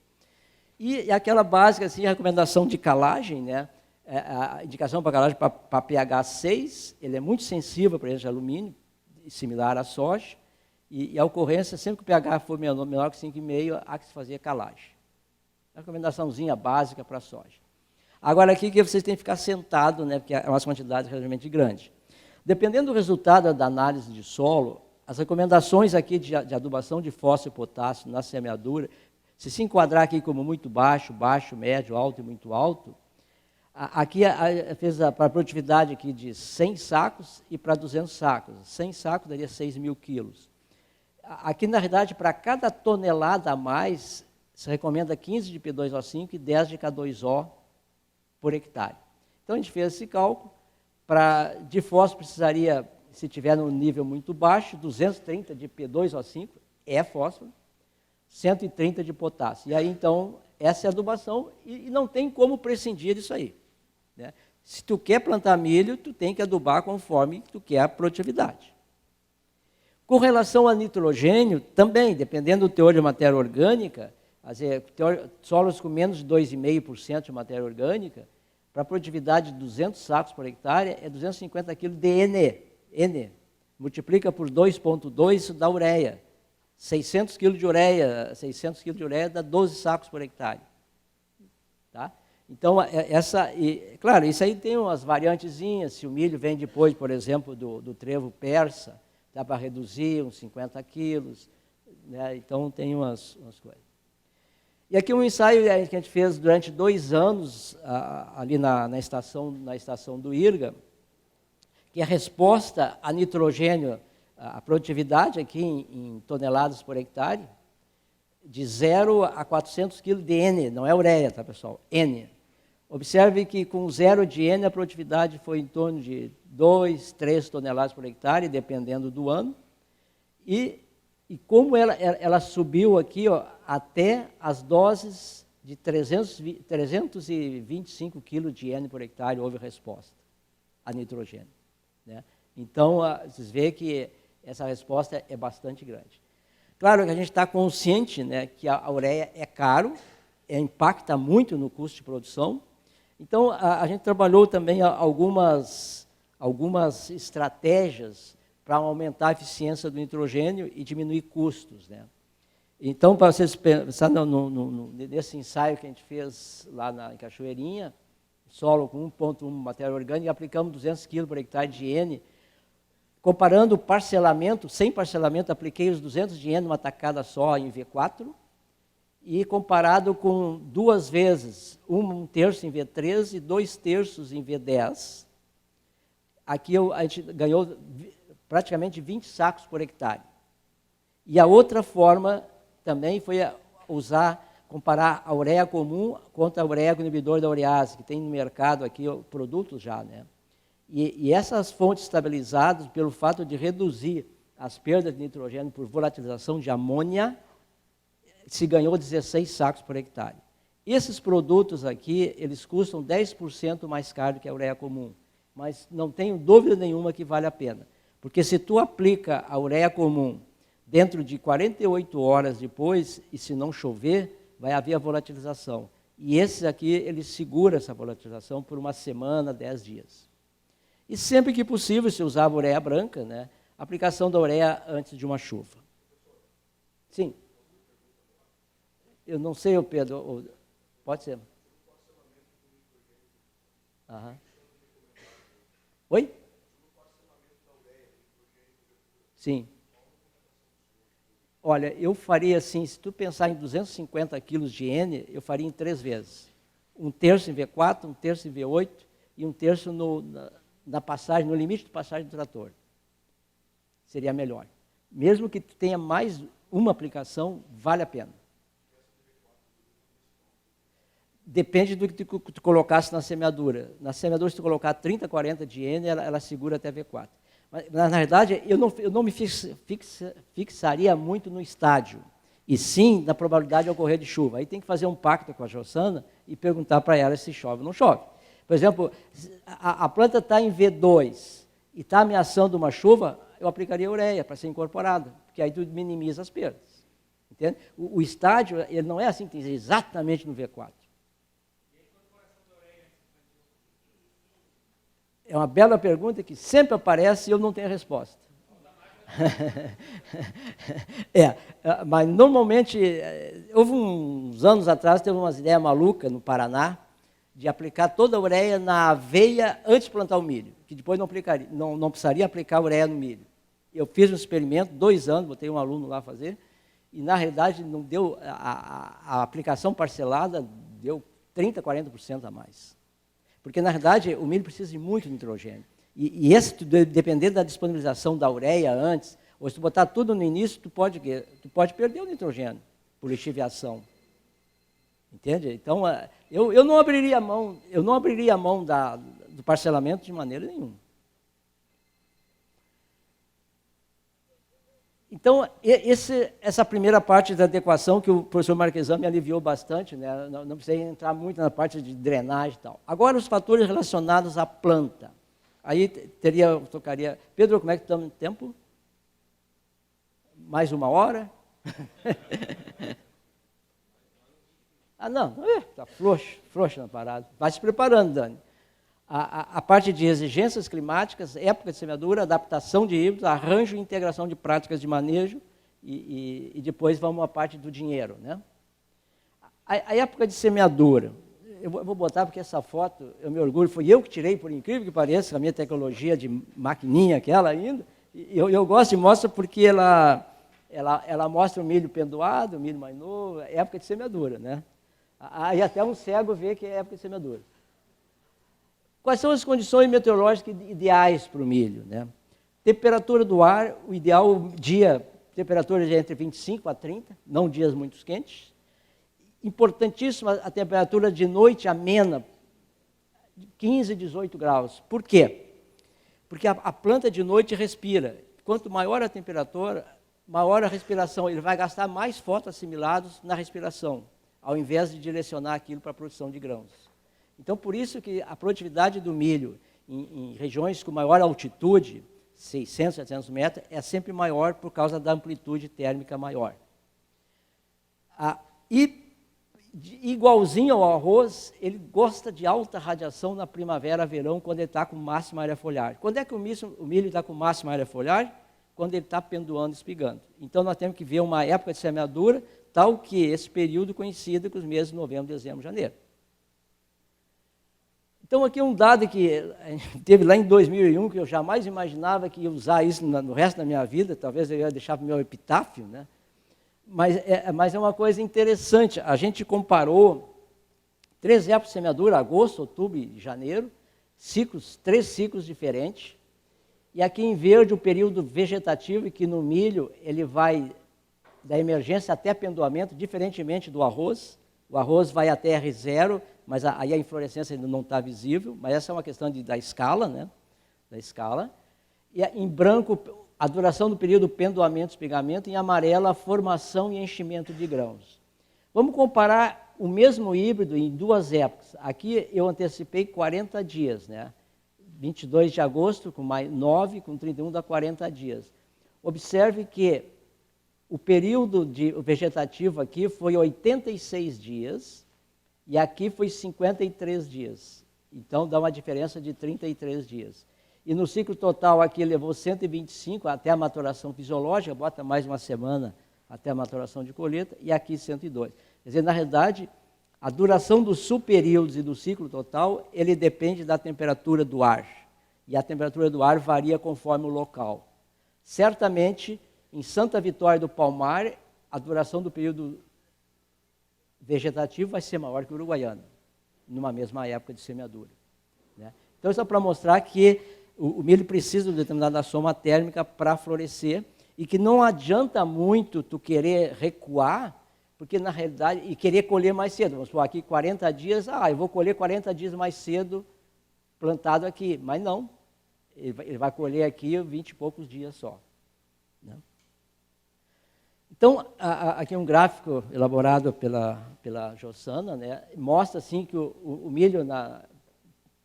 Speaker 3: E aquela básica, assim, a recomendação de calagem, né? A indicação para calagem para pH 6, ele é muito sensível para de alumínio, similar à soja, e a ocorrência, sempre que o pH for menor que 5,5, há que se fazer calagem. A recomendaçãozinha básica para a soja. Agora, aqui que vocês têm que ficar sentado, né, porque é uma quantidade relativamente grande. Dependendo do resultado da análise de solo, as recomendações aqui de adubação de fósforo e potássio na semeadura, se enquadrar aqui como muito baixo, baixo, médio, alto e muito alto, aqui fez para a produtividade aqui de 100 sacos e para 200 sacos. 100 sacos daria 6.000 quilos. Aqui, na realidade, para cada tonelada a mais, se recomenda 15 de P2O5 e 10 de K2O por hectare. Então, a gente fez esse cálculo. De fósforo precisaria, se tiver no nível muito baixo, 230 de P2O5, é fósforo, 130 de potássio. E aí, então, essa é a adubação e não tem como prescindir disso aí. Né? Se tu quer plantar milho, tu tem que adubar conforme tu quer a produtividade. Com relação a nitrogênio, também, dependendo do teor de matéria orgânica, solos com menos de 2,5% de matéria orgânica, para a produtividade de 200 sacos por hectare, é 250 kg de N. Multiplica por 2,2, isso dá ureia. 600 kg de ureia dá 12 sacos por hectare. Tá? Então, claro, isso aí tem umas variantezinhas. Se o milho vem depois, por exemplo, do trevo persa, dá para reduzir uns 50 quilos. Né? Então, tem umas coisas. E aqui um ensaio que a gente fez durante 2 anos, ali na estação do IRGA, que é a resposta a nitrogênio, a produtividade aqui em toneladas por hectare, de 0 a 400 kg de N, não é ureia, tá, pessoal? N. Observe que com 0 de N a produtividade foi em torno de 2, 3 toneladas por hectare, dependendo do ano. E como ela subiu aqui, ó, até as doses de 325 kg de N por hectare, houve resposta a nitrogênio. Né? Então, vocês veem que essa resposta é bastante grande. Claro que a gente está consciente, né, que a ureia é caro, impacta muito no custo de produção. Então, a gente trabalhou também algumas estratégias para aumentar a eficiência do nitrogênio e diminuir custos. Né? Então, para vocês pensarem nesse ensaio que a gente fez lá em Cachoeirinha, solo com 1,1 matéria orgânica, aplicamos 200 kg por hectare de N. Comparando o parcelamento, sem parcelamento, apliquei os 200 de N numa tacada só em V4, e comparado com 2 vezes, 1/3 em V13 e 2/3 em V10, aqui a gente ganhou praticamente 20 sacos por hectare. E a outra forma também foi comparar a ureia comum contra a ureia com inibidor da urease, que tem no mercado aqui produtos já, né? E essas fontes estabilizadas, pelo fato de reduzir as perdas de nitrogênio por volatilização de amônia, se ganhou 16 sacos por hectare. Esses produtos aqui, eles custam 10% mais caro que a ureia comum, mas não tenho dúvida nenhuma que vale a pena. Porque se tu aplica a ureia comum dentro de 48 horas depois, e se não chover, vai haver a volatilização. E esses aqui, eles seguram essa volatilização por 1 semana, 10 dias. E sempre que possível, se usava ureia branca, né, aplicação da ureia antes de uma chuva. Sim. Eu não sei, Pedro. Pode ser. Aham. Oi? Sim. Olha, eu faria assim, se tu pensar em 250 quilos de N, eu faria em 3 vezes. 1/3 em V4, 1/3 em V8 e 1/3 na passagem, no limite de passagem do trator. Seria melhor. Mesmo que tu tenha mais uma aplicação, vale a pena. Depende do que tu colocasse na semeadura. Na semeadura, se tu colocar 30, 40 de N, ela segura até V4. Mas, na verdade, eu não me fixaria muito no estádio, e sim na probabilidade de ocorrer de chuva. Aí tem que fazer um pacto com a Jossana e perguntar para ela se chove ou não chove. Por exemplo, a planta está em V2 e está ameaçando uma chuva, eu aplicaria ureia para ser incorporada, porque aí tu minimiza as perdas. Entende? O estádio, ele não é assim que tem que ser exatamente no V4. É uma bela pergunta que sempre aparece e eu não tenho a resposta. Mas normalmente, houve uns anos atrás, teve umas ideias malucas no Paraná, de aplicar toda a ureia na aveia antes de plantar o milho, que depois não precisaria aplicar ureia no milho. Eu fiz um experimento, 2 anos, botei um aluno lá fazer, e na realidade não deu, a aplicação parcelada deu 30%, 40% a mais. Porque na realidade o milho precisa de muito nitrogênio. E esse, dependendo da disponibilização da ureia antes, ou se tu botar tudo no início, tu pode perder o nitrogênio por lixiviação. Entende? Então, eu não abriria a mão do parcelamento de maneira nenhuma. Então, essa primeira parte da adequação que o professor Marquesan me aliviou bastante, né? Não precisei entrar muito na parte de drenagem e tal. Agora, os fatores relacionados à planta. Aí tocaria... Pedro, como é que estamos no tempo? Mais 1 hora? Não, está frouxo na parada. Vai se preparando, Dani. A parte de exigências climáticas, época de semeadura, adaptação de híbridos, arranjo e integração de práticas de manejo e depois vamos à parte do dinheiro, né? A época de semeadura, eu vou botar porque essa foto, eu me orgulho, foi eu que tirei, por incrível que pareça, a minha tecnologia de maquininha aquela ainda, e eu gosto e mostro porque ela mostra o milho pendoado, o milho mais novo, época de semeadura, né? Aí até um cego vê que é época de semeadura. Quais são as condições meteorológicas ideais para o milho, né? Temperatura do ar, o ideal dia, temperatura de entre 25 a 30, não dias muito quentes. Importantíssima a temperatura de noite amena, 15, 18 graus. Por quê? Porque a planta de noite respira. Quanto maior a temperatura, maior a respiração. Ele vai gastar mais fotoassimilados na respiração, ao invés de direcionar aquilo para a produção de grãos. Então, por isso que a produtividade do milho em regiões com maior altitude, 600, 700 metros, é sempre maior por causa da amplitude térmica maior. E, igualzinho ao arroz, ele gosta de alta radiação na primavera, verão, quando ele está com máxima área foliar. Quando é que o milho está com máxima área foliar? Quando ele está pendoando, espigando. Então, nós temos que ver uma época de semeadura, tal que esse período coincida com os meses de novembro, dezembro, janeiro. Então, aqui um dado que teve lá em 2001, que eu jamais imaginava que ia usar isso no resto da minha vida, talvez eu ia deixar para o meu epitáfio, né? Mas é uma coisa interessante. A gente comparou 3 épocas de semeadura, agosto, outubro e janeiro, 3 ciclos diferentes. E aqui em verde o período vegetativo, que no milho ele vai da emergência até pendoamento, diferentemente do arroz. O arroz vai até R0, mas aí a inflorescência ainda não está visível, mas essa é uma questão da escala, né? Da escala. E em branco, a duração do período pendoamento, espigamento, em amarelo, a formação e enchimento de grãos. Vamos comparar o mesmo híbrido em 2 épocas. Aqui eu antecipei 40 dias, né? 22 de agosto, com mais 9, com 31 dá 40 dias. Observe que o período vegetativo aqui foi 86 dias, e aqui foi 53 dias. Então, dá uma diferença de 33 dias. E no ciclo total aqui levou 125 até a maturação fisiológica, bota mais uma semana até a maturação de colheita, e aqui 102. Quer dizer, na realidade, a duração dos subperíodos e do ciclo total, ele depende da temperatura do ar. E a temperatura do ar varia conforme o local. Certamente, em Santa Vitória do Palmar, a duração do período vegetativo vai ser maior que o uruguaiano, numa mesma época de semeadura, né? Então, isso é para mostrar que o milho precisa de uma determinada soma térmica para florescer e que não adianta muito tu querer recuar, porque na realidade, e querer colher mais cedo. Vamos supor, aqui 40 dias, eu vou colher 40 dias mais cedo plantado aqui, mas não. ele vai colher aqui 20 e poucos dias só. Né? Então, aqui é um gráfico elaborado pela Jossana, né? Mostra assim que o milho na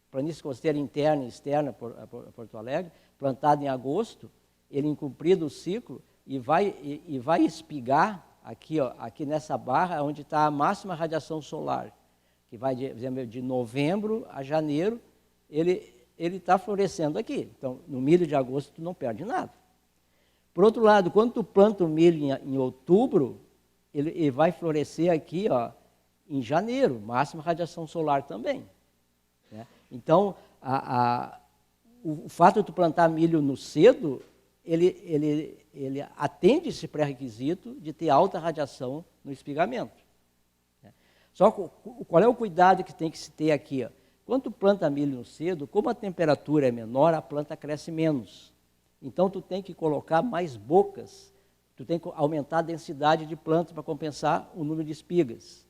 Speaker 3: planície costeira interna e externa, Porto Alegre, plantado em agosto, ele em cumprido o ciclo e vai espigar aqui, ó, aqui nessa barra onde está a máxima radiação solar, que vai de novembro a janeiro, ele está florescendo aqui. Então, no milho de agosto, tu não perde nada. Por outro lado, quando tu planta o milho em outubro, ele vai florescer aqui, ó, em janeiro, máxima radiação solar também. Né? Então, o fato de tu plantar milho no cedo, ele atende esse pré-requisito de ter alta radiação no espigamento. Né? Só qual é o cuidado que tem que se ter aqui? Ó? Quando tu planta milho no cedo, como a temperatura é menor, a planta cresce menos. Então, tu tem que colocar mais bocas, tu tem que aumentar a densidade de plantas para compensar o número de espigas.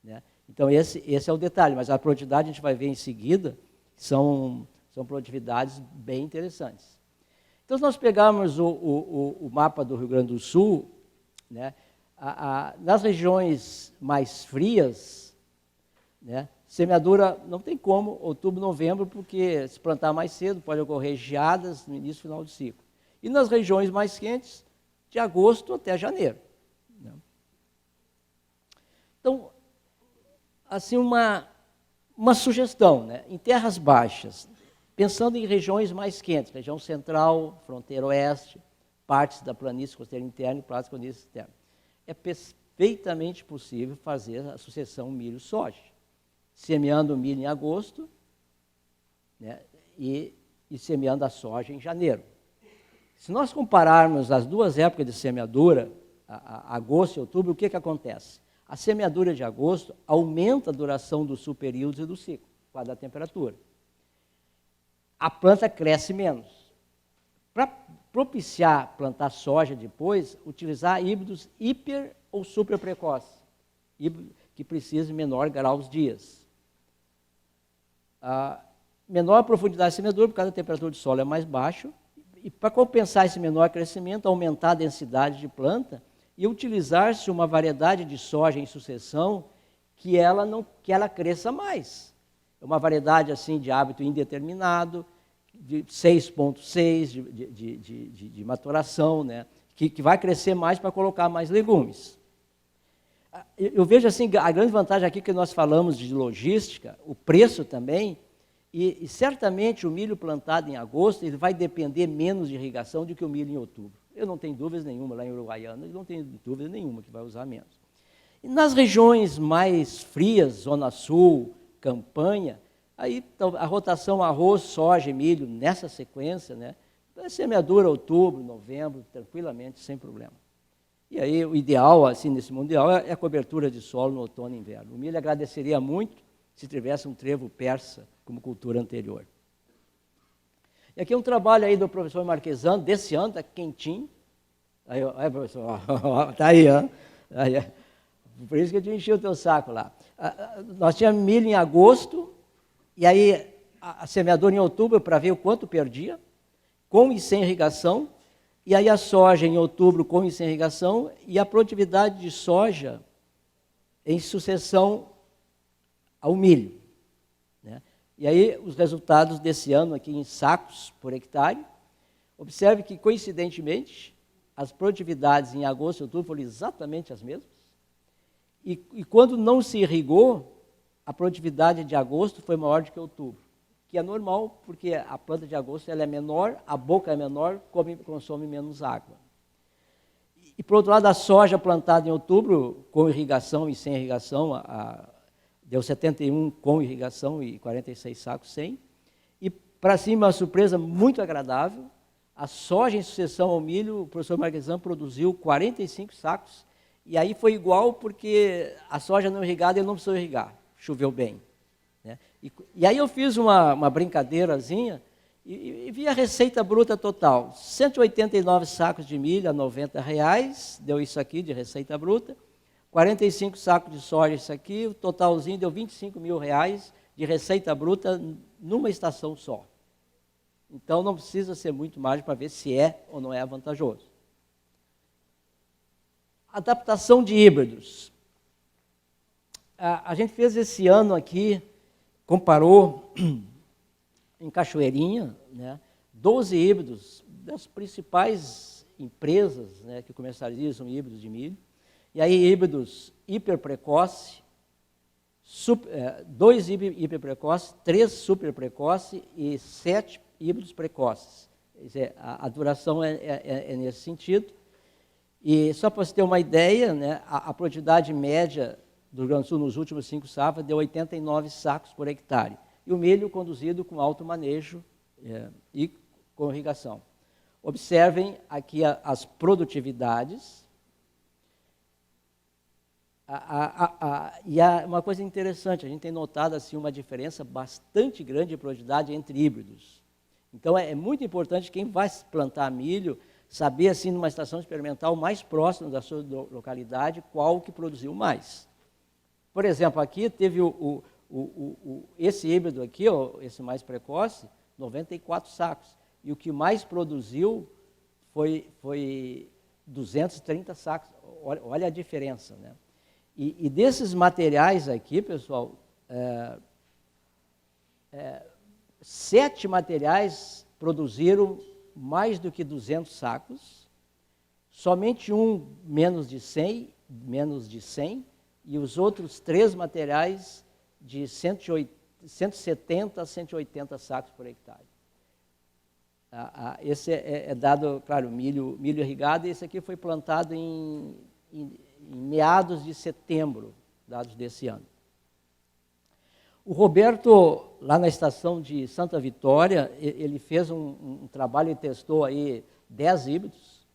Speaker 3: Né? Então, esse é o detalhe, mas a produtividade a gente vai ver em seguida, são produtividades bem interessantes. Então, se nós pegarmos o mapa do Rio Grande do Sul, né, nas regiões mais frias, né, semeadura não tem como, outubro, novembro, porque se plantar mais cedo pode ocorrer geadas no início e final do ciclo. E nas regiões mais quentes, de agosto até janeiro. Né? Então, assim, uma sugestão, né? Em terras baixas, pensando em regiões mais quentes, região central, fronteira oeste, partes da planície costeira interna e partes da planície externa, é perfeitamente possível fazer a sucessão milho-soja, semeando o milho em agosto, né, e semeando a soja em janeiro. Se nós compararmos as duas épocas de semeadura, agosto e outubro, o que acontece? A semeadura de agosto aumenta a duração dos subperíodos e do ciclo, por causa da temperatura. A planta cresce menos. Para propiciar plantar soja depois, utilizar híbridos hiper ou super precoces, híbrido que precisa de menor grau os dias. Menor profundidade de semeadura, por causa da temperatura do solo é mais baixo, e para compensar esse menor crescimento, aumentar a densidade de planta e utilizar-se uma variedade de soja em sucessão que ela cresça mais. É uma variedade assim de hábito indeterminado, de 6,6 de maturação, né? que vai crescer mais para colocar mais legumes. Eu vejo assim, a grande vantagem aqui que nós falamos de logística, o preço também, e certamente o milho plantado em agosto ele vai depender menos de irrigação do que o milho em outubro. Eu não tenho dúvidas nenhuma, lá em Uruguaiana, eu não tenho dúvida nenhuma que vai usar menos. E nas regiões mais frias, Zona Sul, Campanha, aí a rotação arroz, soja e milho nessa sequência, né, é semeadura outubro, novembro, tranquilamente, sem problema. E aí o ideal, assim, nesse mundo ideal, é a cobertura de solo no outono e inverno. O milho agradeceria muito se tivesse um trevo persa como cultura anterior. E aqui um trabalho aí do professor Marquesano, desse ano, está quentinho. Aí, professor, está aí, ó. Aí, por isso que eu te enchi o teu saco lá. Nós tínhamos milho em agosto, e aí a semeadura em outubro para ver o quanto perdia, com e sem irrigação, e aí a soja em outubro com e sem irrigação, e a produtividade de soja em sucessão ao milho. Né? E aí os resultados desse ano aqui em sacos por hectare, observe que coincidentemente as produtividades em agosto e outubro foram exatamente as mesmas, e quando não se irrigou, a produtividade de agosto foi maior do que outubro, que é normal, porque a planta de agosto ela é menor, a boca é menor, consome menos água. E, por outro lado, a soja plantada em outubro, com irrigação e sem irrigação, deu 71 com irrigação e 46 sacos sem. E, para cima, uma surpresa muito agradável, a soja em sucessão ao milho, o professor Marquesano produziu 45 sacos, e aí foi igual porque a soja não irrigada ele não precisou irrigar, choveu bem. Né? E aí eu fiz uma brincadeirazinha e vi a receita bruta total. 189 sacos de milho a R$90, deu isso aqui de receita bruta. 45 sacos de soja, isso aqui, o totalzinho deu R$25 mil de receita bruta numa estação só. Então, não precisa ser muito margem para ver se é ou não é vantajoso. Adaptação de híbridos. A gente fez esse ano aqui, comparou em Cachoeirinha, né, 12 híbridos das principais empresas, né, que comercializam híbridos de milho. E aí híbridos hiperprecoce, 2 hiperprecoce, 3 superprecoce e 7 híbridos precoces. Quer dizer, a duração é nesse sentido. E só para você ter uma ideia, né, a produtividade média do Rio Grande do Sul nos últimos 5 safras deu 89 sacos por hectare. E o milho conduzido com alto manejo e com irrigação. Observem aqui as produtividades. E uma coisa interessante, a gente tem notado assim, uma diferença bastante grande de produtividade entre híbridos. Então, é muito importante quem vai plantar milho saber, assim, numa estação experimental mais próxima da sua localidade, qual que produziu mais. Por exemplo, aqui teve esse híbrido aqui, ó, esse mais precoce, 94 sacos. E o que mais produziu foi 230 sacos. Olha a diferença, né? E desses materiais aqui, pessoal, 7 materiais produziram mais do que 200 sacos, somente um menos de 100, e os outros 3 materiais de 170 a 180 sacos por hectare. Esse é dado, claro, milho irrigado, e esse aqui foi plantado em meados de setembro, dados desse ano. O Roberto, lá na estação de Santa Vitória, ele fez um trabalho e testou aí 10 híbridos,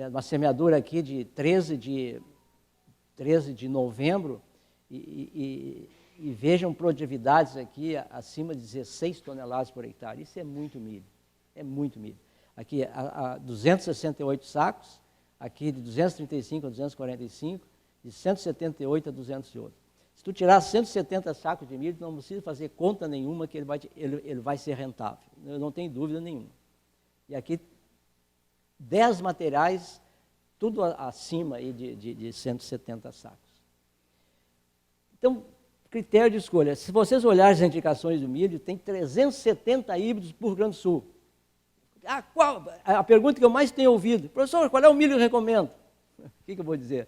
Speaker 3: uma semeadura aqui de 13 de novembro, e vejam produtividades aqui acima de 16 toneladas por hectare. Isso é muito milho, Aqui, 268 sacos, aqui de 235 a 245, de 178 a 208. Se tu tirar 170 sacos de milho, não precisa fazer conta nenhuma que ele vai ser rentável. Eu não tenho dúvida nenhuma. E aqui, 10 materiais, tudo acima aí de 170 sacos. Então, critério de escolha. Se vocês olharem as indicações do milho, tem 370 híbridos por Rio Grande do Sul. A pergunta que eu mais tenho ouvido: professor, qual é o milho que eu recomendo? O que eu vou dizer?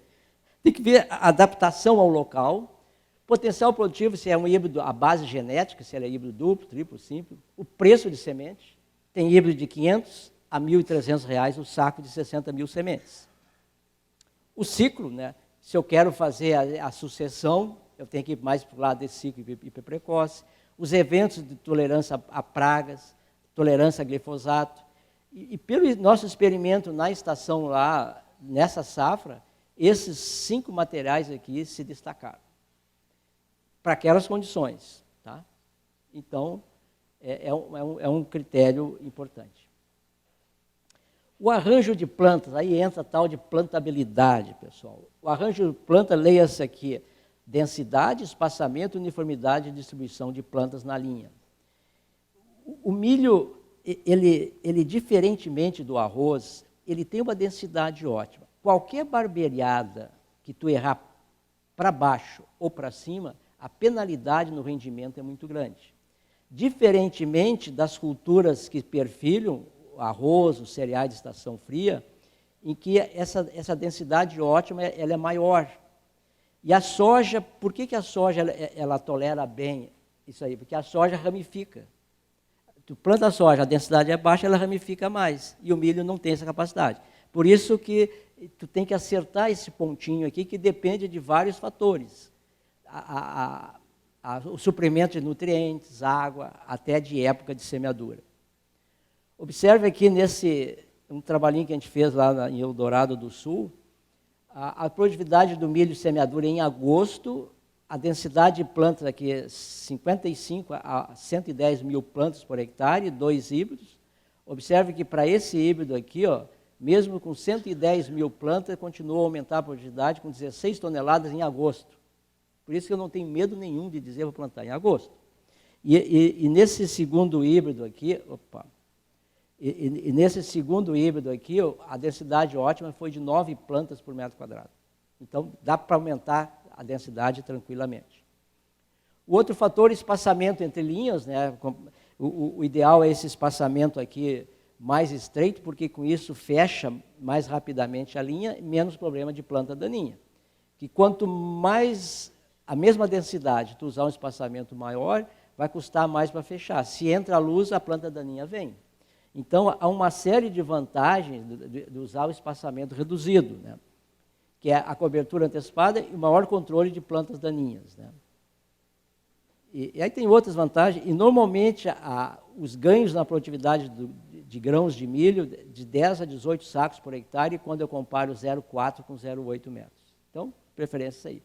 Speaker 3: Tem que ver a adaptação ao local, potencial produtivo, se é um híbrido à base genética, se ele é híbrido duplo, triplo, simples, o preço de semente. Tem híbrido de R$500 a R$1.300 o saco de 60 mil sementes. O ciclo, né? Se eu quero fazer a sucessão, eu tenho que ir mais para o lado desse ciclo hiperprecoce. Os eventos de tolerância a pragas, tolerância a glifosato. E pelo nosso experimento na estação lá, nessa safra, esses 5 materiais aqui se destacaram para aquelas condições. Tá? Então, é um critério importante. O arranjo de plantas, aí entra a tal de plantabilidade, pessoal. O arranjo de planta, leia-se aqui, densidade, espaçamento, uniformidade e distribuição de plantas na linha. O milho, ele diferentemente do arroz, ele tem uma densidade ótima. Qualquer barbeirada que tu errar para baixo ou para cima, a penalidade no rendimento é muito grande. Diferentemente das culturas que perfilham, o arroz, os cereais de estação fria, em que essa densidade ótima ela é maior. E a soja, por que a soja ela tolera bem isso aí? Porque a soja ramifica. Tu planta a soja, a densidade é baixa, ela ramifica mais. E o milho não tem essa capacidade. Por isso que tu tem que acertar esse pontinho aqui, que depende de vários fatores. O suprimento de nutrientes, água, até de época de semeadura. Observe aqui um trabalhinho que a gente fez lá em Eldorado do Sul, a produtividade do milho semeadura em agosto, a densidade de plantas aqui é 55 a 110 mil plantas por hectare, 2 híbridos. Observe que para esse híbrido aqui, ó, mesmo com 110 mil plantas, continua a aumentar a produtividade com 16 toneladas em agosto. Por isso que eu não tenho medo nenhum de dizer vou plantar em agosto. E nesse segundo híbrido aqui, nesse segundo híbrido aqui, a densidade ótima foi de 9 plantas por metro quadrado. Então, dá para aumentar a densidade tranquilamente. O outro fator, espaçamento entre linhas, né? O ideal é esse espaçamento aqui mais estreito, porque com isso fecha mais rapidamente a linha, menos problema de planta daninha. Que quanto mais a mesma densidade, tu usar um espaçamento maior, vai custar mais para fechar. Se entra a luz, a planta daninha vem. Então, há uma série de vantagens de usar o espaçamento reduzido, né? Que é a cobertura antecipada e o maior controle de plantas daninhas, né? E aí tem outras vantagens, e normalmente os ganhos na produtividade de grãos de milho, de 10 a 18 sacos por hectare, quando eu comparo 0,4 com 0,8 metros. Então, preferência aí.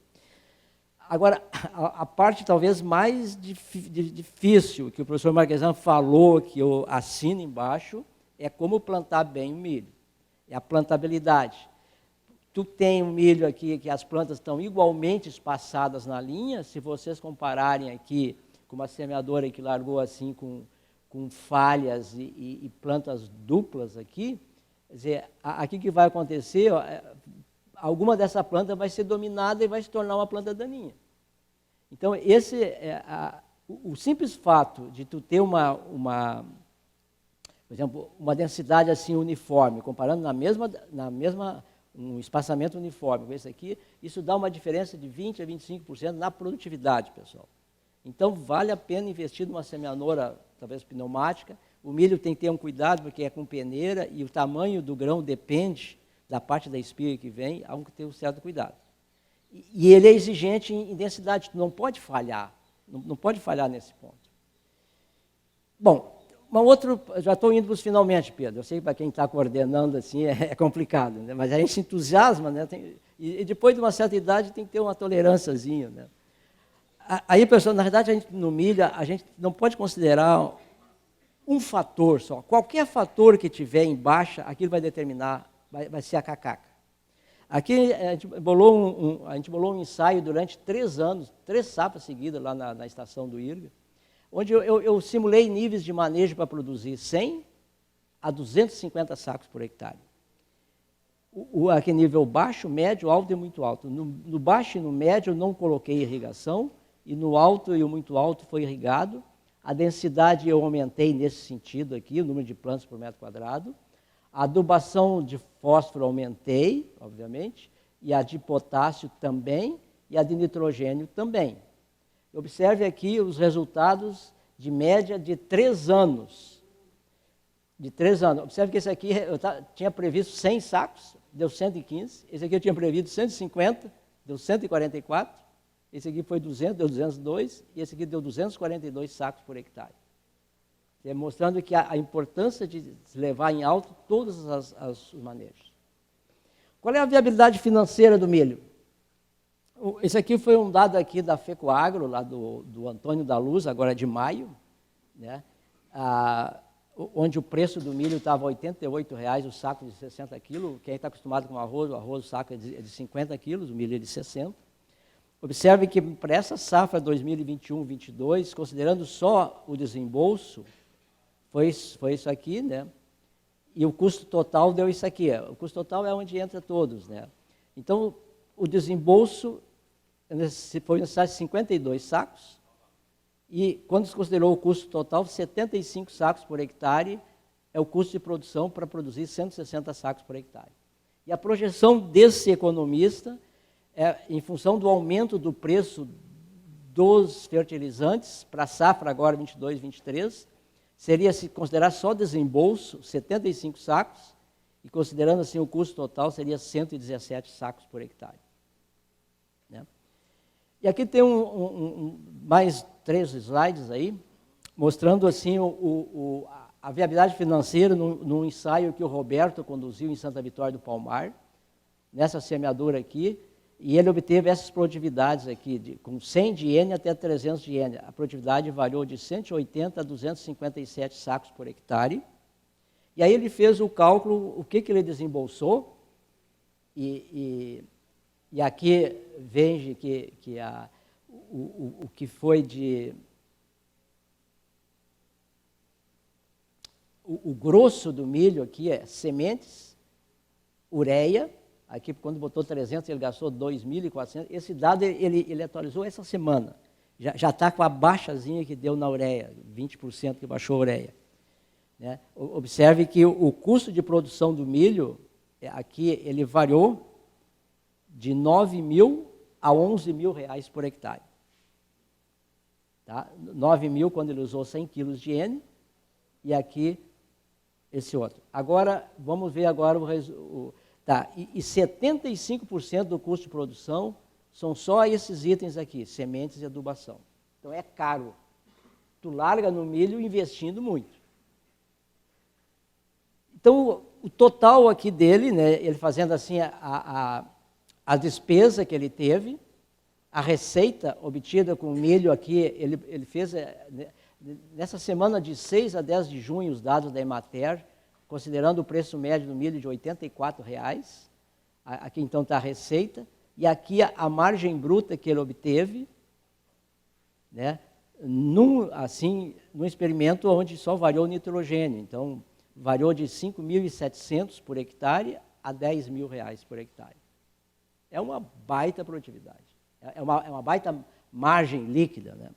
Speaker 3: Agora, a parte talvez mais difícil, que o professor Marquesan falou, que eu assino embaixo, é como plantar bem o milho. É a plantabilidade. Tu tem um milho aqui que as plantas estão igualmente espaçadas na linha, se vocês compararem aqui com uma semeadora que largou assim com falhas e plantas duplas aqui, quer dizer, aqui que vai acontecer, ó, alguma dessa planta vai ser dominada e vai se tornar uma planta daninha. Então, o simples fato de tu ter por exemplo, uma densidade assim uniforme, comparando na mesma um espaçamento uniforme com esse aqui, isso dá uma diferença de 20% a 25% na produtividade, pessoal. Então, vale a pena investir numa semeadora, talvez pneumática. O milho tem que ter um cuidado, porque é com peneira, e o tamanho do grão depende da parte da espiga que vem, há que ter um certo cuidado. E ele é exigente em densidade, tu não pode falhar, não pode falhar nesse ponto. Bom, já estou indo para os finalmente, Pedro. Eu sei que para quem está coordenando assim é complicado, né? Mas a gente se entusiasma, né? E depois de uma certa idade tem que ter uma tolerânciazinha, né? Aí, pessoal, na verdade, no milho, a gente não pode considerar um fator só. Qualquer fator que tiver em baixa, aquilo vai determinar, vai ser a cacaca. Aqui a gente bolou um ensaio durante 3 anos, 3 safras seguidas lá na estação do IRGA, onde eu simulei níveis de manejo para produzir 100 a 250 sacos por hectare. Aqui nível baixo, médio, alto e muito alto. No baixo e no médio eu não coloquei irrigação, e no alto e o muito alto foi irrigado. A densidade eu aumentei nesse sentido aqui, o número de plantas por metro quadrado. A adubação de fósforo aumentei, obviamente, e a de potássio também, e a de nitrogênio também. Observe aqui os resultados de média de 3 anos. De 3 anos. Observe que esse aqui eu tinha previsto 100 sacos, deu 115. Esse aqui eu tinha previsto 150, deu 144. Esse aqui foi 200, deu 202. E esse aqui deu 242 sacos por hectare. Mostrando que a importância de levar em alto todos os manejos. Qual é a viabilidade financeira do milho? Esse aqui foi um dado aqui da FECOAGRO, lá do Antônio da Luz, agora de maio, né? Onde o preço do milho estava R$ 88,00 o saco de 60 quilos. Quem está acostumado com arroz, o arroz o saco é de 50 quilos, o milho é de 60. Observe que para essa safra 2021-22, considerando só o desembolso, foi isso aqui, né? E o custo total deu isso aqui. O custo total é onde entra todos, né? Então, o desembolso foi necessário 52 sacos, e quando se considerou o custo total, 75 sacos por hectare é o custo de produção para produzir 160 sacos por hectare. E a projeção desse economista é em função do aumento do preço dos fertilizantes para a safra agora 22-23, seria, se considerar só desembolso, 75 sacos, e considerando assim o custo total, seria 117 sacos por hectare. Né? E aqui tem mais 3 slides aí, mostrando assim a viabilidade financeira num ensaio que o Roberto conduziu em Santa Vitória do Palmar, nessa semeadora aqui, e ele obteve essas produtividades aqui, com 100 de N até 300 de N. A produtividade variou de 180 a 257 sacos por hectare. E aí ele fez o cálculo, o que ele desembolsou, e aqui veja que o que foi de o grosso do milho aqui é sementes, ureia. Aqui, quando botou 300, ele gastou 2.400. Esse dado ele atualizou essa semana. Já está com a baixazinha que deu na ureia, 20% que baixou a ureia. Né? Observe que o custo de produção do milho, aqui, ele variou de 9.000 a 11.000 reais por hectare. Tá? 9.000 quando ele usou 100 quilos de N, e aqui esse outro. Agora, vamos ver agora tá, e 75% do custo de produção são só esses itens aqui, sementes e adubação. Então é caro. Tu larga no milho investindo muito. Então o total aqui dele, né, ele fazendo assim a despesa que ele teve, a receita obtida com o milho aqui, ele fez, nessa semana de 6 a 10 de junho, os dados da Emater, considerando o preço médio do milho de R$ 84,00, aqui então está a receita, e aqui a margem bruta que ele obteve, né, num experimento onde só variou o nitrogênio, então variou de 5.700 por hectare a R$ 10.000 por hectare. É uma baita produtividade, é uma baita margem líquida, né?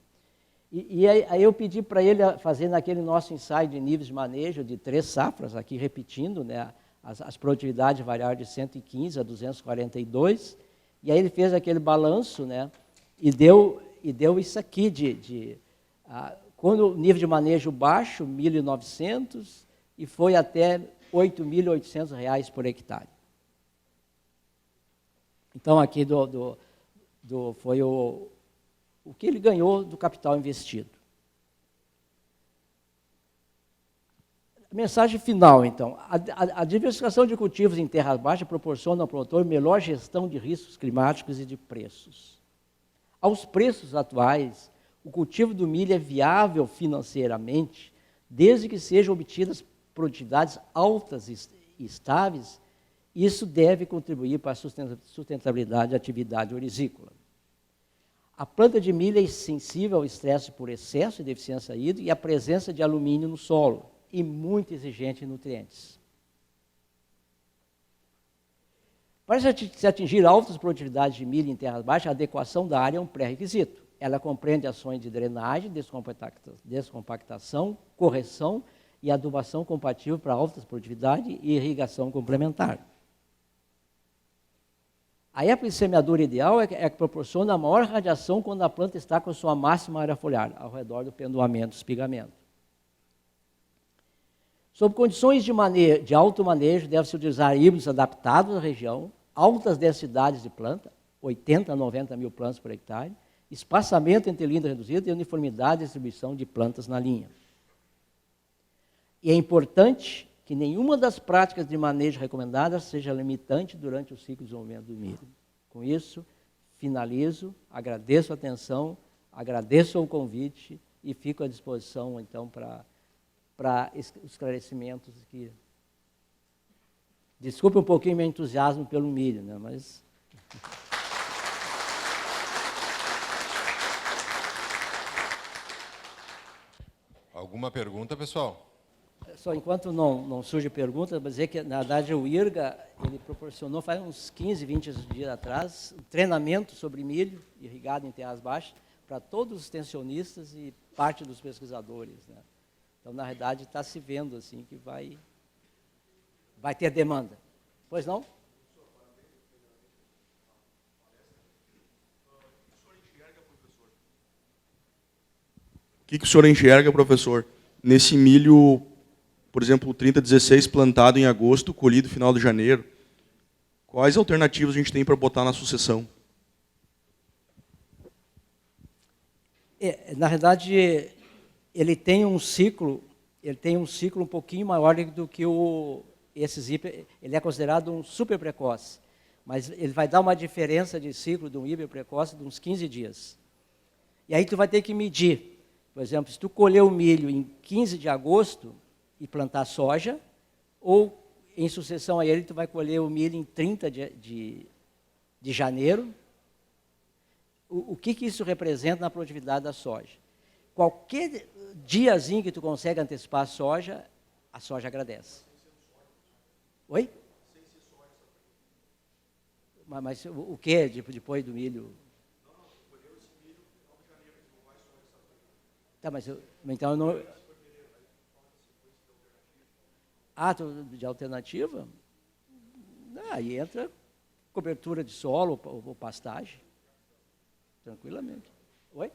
Speaker 3: E aí eu pedi para ele fazer naquele nosso ensaio de níveis de manejo de 3 safras, aqui repetindo, né, as produtividades variaram de 115 a 242, e aí ele fez aquele balanço, né, e deu isso aqui, quando o nível de manejo baixo, 1.900, e foi até R$ 8.800 por hectare. Então aqui foi o que ele ganhou do capital investido. A mensagem final, então. A diversificação de cultivos em terras baixas proporciona ao produtor melhor gestão de riscos climáticos e de preços. Aos preços atuais, o cultivo do milho é viável financeiramente, desde que sejam obtidas produtividades altas e estáveis. Isso deve contribuir para a sustentabilidade da atividade orizícola. A planta de milho é sensível ao estresse por excesso e deficiência hídrica e à presença de alumínio no solo, e muito exigente em nutrientes. Para se atingir altas produtividades de milho em terras baixas, a adequação da área é um pré-requisito. Ela compreende ações de drenagem, descompactação, correção e adubação compatível para altas produtividades e irrigação complementar. A época de semeadura ideal é que proporciona a maior radiação quando a planta está com sua máxima área foliar, ao redor do pendoamento, espigamento. Sob condições de alto manejo, deve-se utilizar híbridos adaptados à região, altas densidades de planta, 80 a 90 mil plantas por hectare, espaçamento entre linhas reduzidas e uniformidade de distribuição de plantas na linha. E é importante que nenhuma das práticas de manejo recomendadas seja limitante durante o ciclo de desenvolvimento do milho. Com isso, finalizo, agradeço a atenção, agradeço o convite e fico à disposição, então, para esclarecimentos que... Desculpe um pouquinho meu entusiasmo pelo milho, né, mas...
Speaker 2: Alguma pergunta, pessoal?
Speaker 3: Só enquanto não surge pergunta, vou dizer que, na verdade, o IRGA, ele proporcionou, faz uns 15, 20 dias atrás, um treinamento sobre milho irrigado em terras baixas para todos os extensionistas e parte dos pesquisadores, né? Então, na realidade, está se vendo assim que vai ter demanda. Pois não?
Speaker 4: O que o senhor enxerga, professor, nesse milho, por exemplo, o 3016 plantado em agosto, colhido no final de janeiro? Quais alternativas a gente tem para botar na sucessão?
Speaker 3: Na verdade, ele tem um ciclo um pouquinho maior do que esses hiper. Ele é considerado um super precoce, mas ele vai dar uma diferença de ciclo de um hiper precoce de uns 15 dias. E aí tu vai ter que medir. Por exemplo, se tu colher o milho em 15 de agosto e plantar soja, ou em sucessão a ele tu vai colher o milho em 30 de janeiro. O que isso representa na produtividade da soja? Qualquer diazinho que tu consegue antecipar a soja a soja agradece. Oi? Mas o que depois do milho? Tá, mas então eu não... Ah, de alternativa? Aí entra cobertura de solo ou pastagem. Tranquilamente. Oi?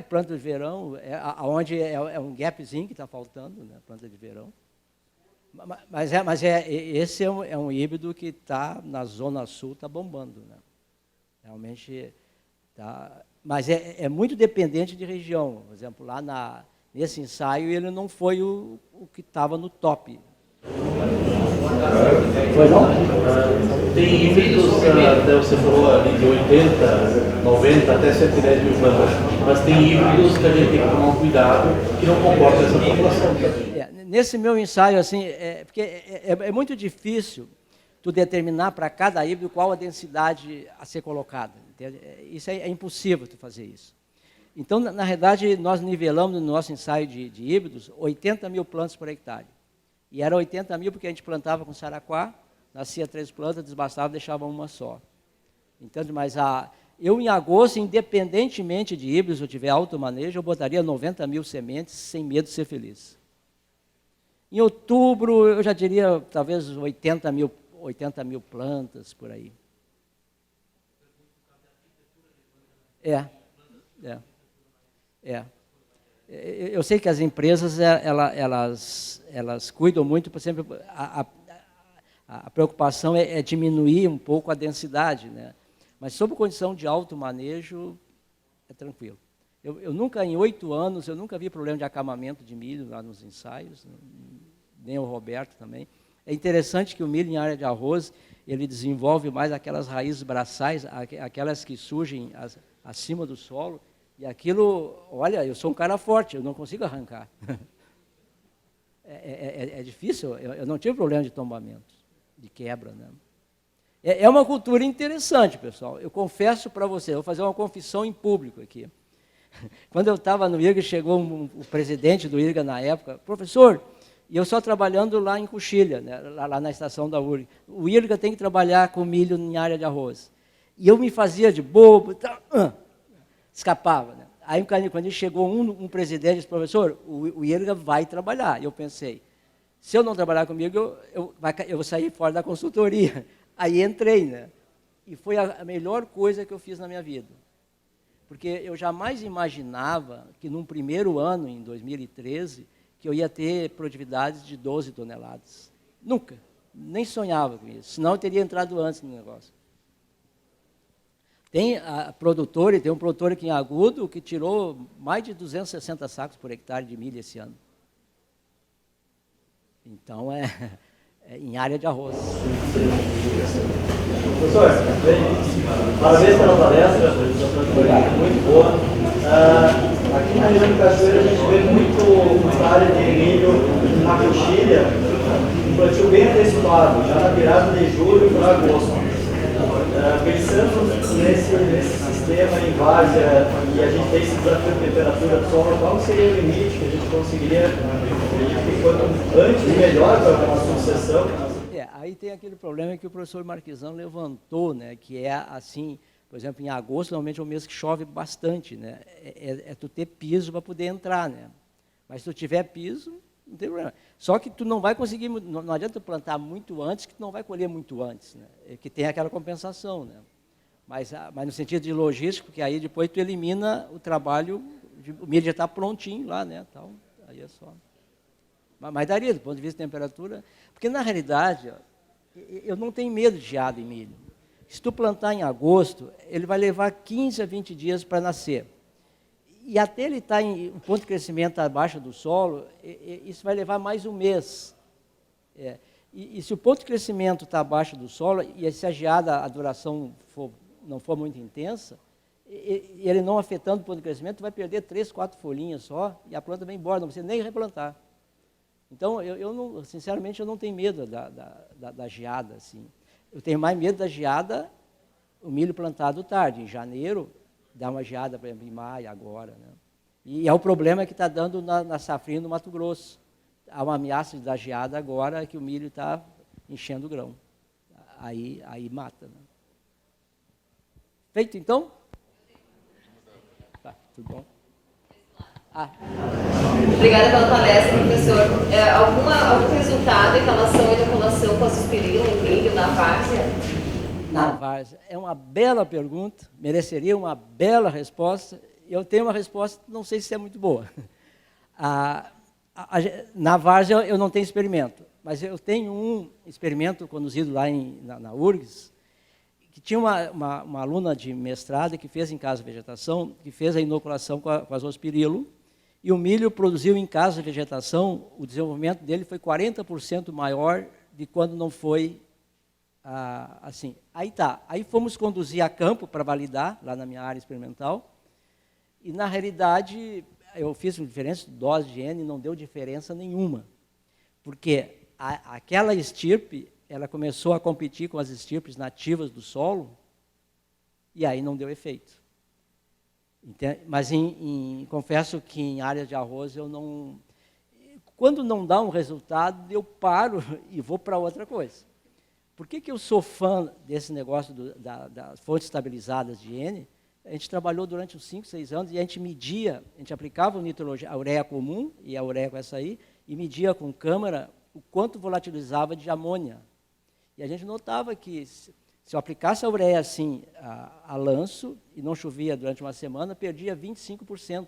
Speaker 3: Planta de verão, onde é um gapzinho que está faltando, né? Planta de verão. Mas esse é um híbrido que está na Zona Sul, está bombando, né? Realmente está... Mas é muito dependente de região. Por exemplo, lá nesse ensaio, ele não foi o que estava no top.
Speaker 5: Foi não? Tem híbridos, você falou ali de 80, 90 até 110 mil plantas, mas tem híbridos que a gente tem que tomar um cuidado que não comportam essa população.
Speaker 3: Nesse meu ensaio, assim, porque é muito difícil tu determinar para cada híbrido qual a densidade a ser colocada. Entende? Isso é impossível tu fazer isso. Então, na realidade, nós nivelamos no nosso ensaio de híbridos 80 mil plantas por hectare. E era 80 mil porque a gente plantava com saraquá, nascia 3 plantas, desbastava, deixava uma só. Entende? Mas eu, em agosto, independentemente de híbridos, se eu tiver alto manejo, eu botaria 90 mil sementes sem medo de ser feliz. Em outubro, eu já diria talvez 80 mil plantas por aí. Eu sei que as empresas, elas cuidam muito, por exemplo, a preocupação é diminuir um pouco a densidade, né? Mas sob condição de alto manejo, é tranquilo. Eu nunca, em 8 anos, eu nunca vi problema de acamamento de milho lá nos ensaios, nem o Roberto também. É interessante que o milho em área de arroz, ele desenvolve mais aquelas raízes braçais, aquelas que surgem acima do solo, e aquilo, olha, eu sou um cara forte, eu não consigo arrancar. É difícil, eu não tive problema de tombamento, de quebra, né? É uma cultura interessante, pessoal. Eu confesso para você, eu vou fazer uma confissão em público aqui. Quando eu estava no IRGA, chegou o presidente do IRGA na época, professor, e eu só trabalhando lá em Coxilha, né, lá na estação da URG. O IRGA tem que trabalhar com milho em área de arroz. E eu me fazia de bobo, escapava, né? Aí, quando chegou um presidente, disse, professor, o IRGA vai trabalhar. E eu pensei, se eu não trabalhar comigo, eu vou sair fora da consultoria. Aí entrei, né? E foi a melhor coisa que eu fiz na minha vida. Porque eu jamais imaginava que num primeiro ano, em 2013, que eu ia ter produtividades de 12 toneladas. Nunca. Nem sonhava com isso. Senão eu teria entrado antes no negócio. Tem um produtor aqui em Agudo que tirou mais de 260 sacos por hectare de milho esse ano. Então, em área de arroz.
Speaker 5: Professor, parabéns pela palestra, muito boa. Aqui na região de Cachoeira a gente vê muita área de milho na Coxilha, um plantio bem antecipado, já na virada de julho para agosto. Pensando nesse sistema em várzea e a gente tem esse desafio de temperatura do solo, qual seria o limite que a gente conseguiria, que quanto antes melhor para uma sucessão?
Speaker 3: Aí tem aquele problema que o professor Marquesão levantou, né, que é assim, por exemplo, em agosto, normalmente é um mês que chove bastante, né, tu ter piso para poder entrar, né, mas se tu tiver piso, não tem problema. Só que tu não vai conseguir, não adianta tu plantar muito antes, que tu não vai colher muito antes, né, que tem aquela compensação, né, mas no sentido de logístico, porque aí depois tu elimina o trabalho, o milho já está prontinho lá, né, tal, aí é só. Mas daria, do ponto de vista de temperatura, porque na realidade, ó, eu não tenho medo de geada em milho. Se tu plantar em agosto, ele vai levar 15 a 20 dias para nascer. E até ele estar em um ponto de crescimento abaixo do solo, isso vai levar mais um mês. E se o ponto de crescimento está abaixo do solo, e se a geada, a duração não for muito intensa, e ele não afetando o ponto de crescimento, tu vai perder 3, 4 folhinhas só, e a planta vai embora, não precisa nem replantar. Então, sinceramente, eu não tenho medo da geada, assim. Eu tenho mais medo da geada, o milho plantado tarde. Em janeiro, dá uma geada, por exemplo, em maio, agora, né? E é o problema que está dando na safrinha no Mato Grosso. há uma ameaça de dar geada agora que o milho está enchendo o grão. Aí mata. Né? Feito, então? Tá, tudo bom.
Speaker 6: Obrigada pela palestra, professor. Algum resultado em relação à ejaculação com aspirina em milho na várzea?
Speaker 3: Na várzea. É uma bela pergunta, mereceria uma bela resposta. Eu tenho uma resposta, não sei se é muito boa. Na várzea eu não tenho experimento, mas eu tenho um experimento conduzido lá na URGS, que tinha uma aluna de mestrado que fez em casa de vegetação, que fez a inoculação com a azospirilo, e o milho produziu em casa de vegetação, o desenvolvimento dele foi 40% maior de quando não foi assim. Aí fomos conduzir a campo para validar, lá na minha área experimental, e na realidade eu fiz uma diferença de dose de N, não deu diferença nenhuma, porque aquela estirpe, ela começou a competir com as estirpes nativas do solo, e aí não deu efeito. Mas confesso que em áreas de arroz eu não... Quando não dá um resultado, eu paro e vou para outra coisa. Por que eu sou fã desse negócio das fontes estabilizadas de N? A gente trabalhou durante uns 5, 6 anos e a gente media, a gente aplicava a ureia comum e a ureia com essa aí, e media com câmara o quanto volatilizava de amônia. E a gente notava que se eu aplicasse a ureia assim, a lanço, e não chovia durante uma semana, perdia 25%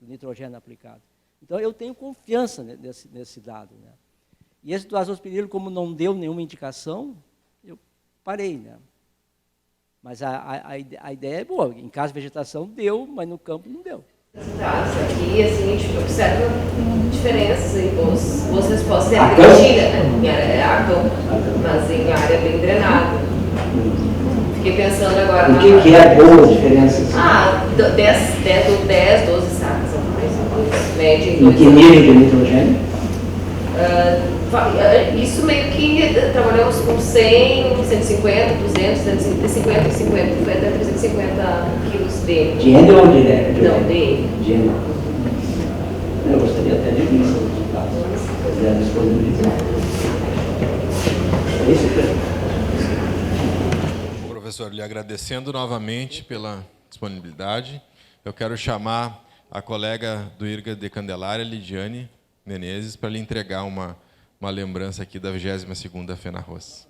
Speaker 3: do nitrogênio aplicado. Então, eu tenho confiança nesse dado. Né? E esse do azospirilo, como não deu nenhuma indicação, eu parei. Né? Mas a ideia é boa. Em caso de vegetação, deu, mas no campo não deu.
Speaker 6: Aqui, assim, a gente observa diferenças e boas respostas. É agricultura, né? Em área mas em área bem drenada. Fiquei pensando agora...
Speaker 3: O que é boas diferenças?
Speaker 6: 10, 12 sacas a mais. Média em 2
Speaker 3: que nível de nitrogênio?
Speaker 6: Isso meio que trabalhamos com 100, 150, 200, 150 e 50. Foi até 350 quilos de...
Speaker 3: De N ou de N?
Speaker 6: Não, de N.
Speaker 3: De N. Eu gostaria até de ver esse resultado. Se quiser disponibilizar. É isso,
Speaker 2: Professor, lhe agradecendo novamente pela disponibilidade, eu quero chamar a colega do IRGA de Candelária, Lidiane Menezes, para lhe entregar uma lembrança aqui da 22ª FENARROZ.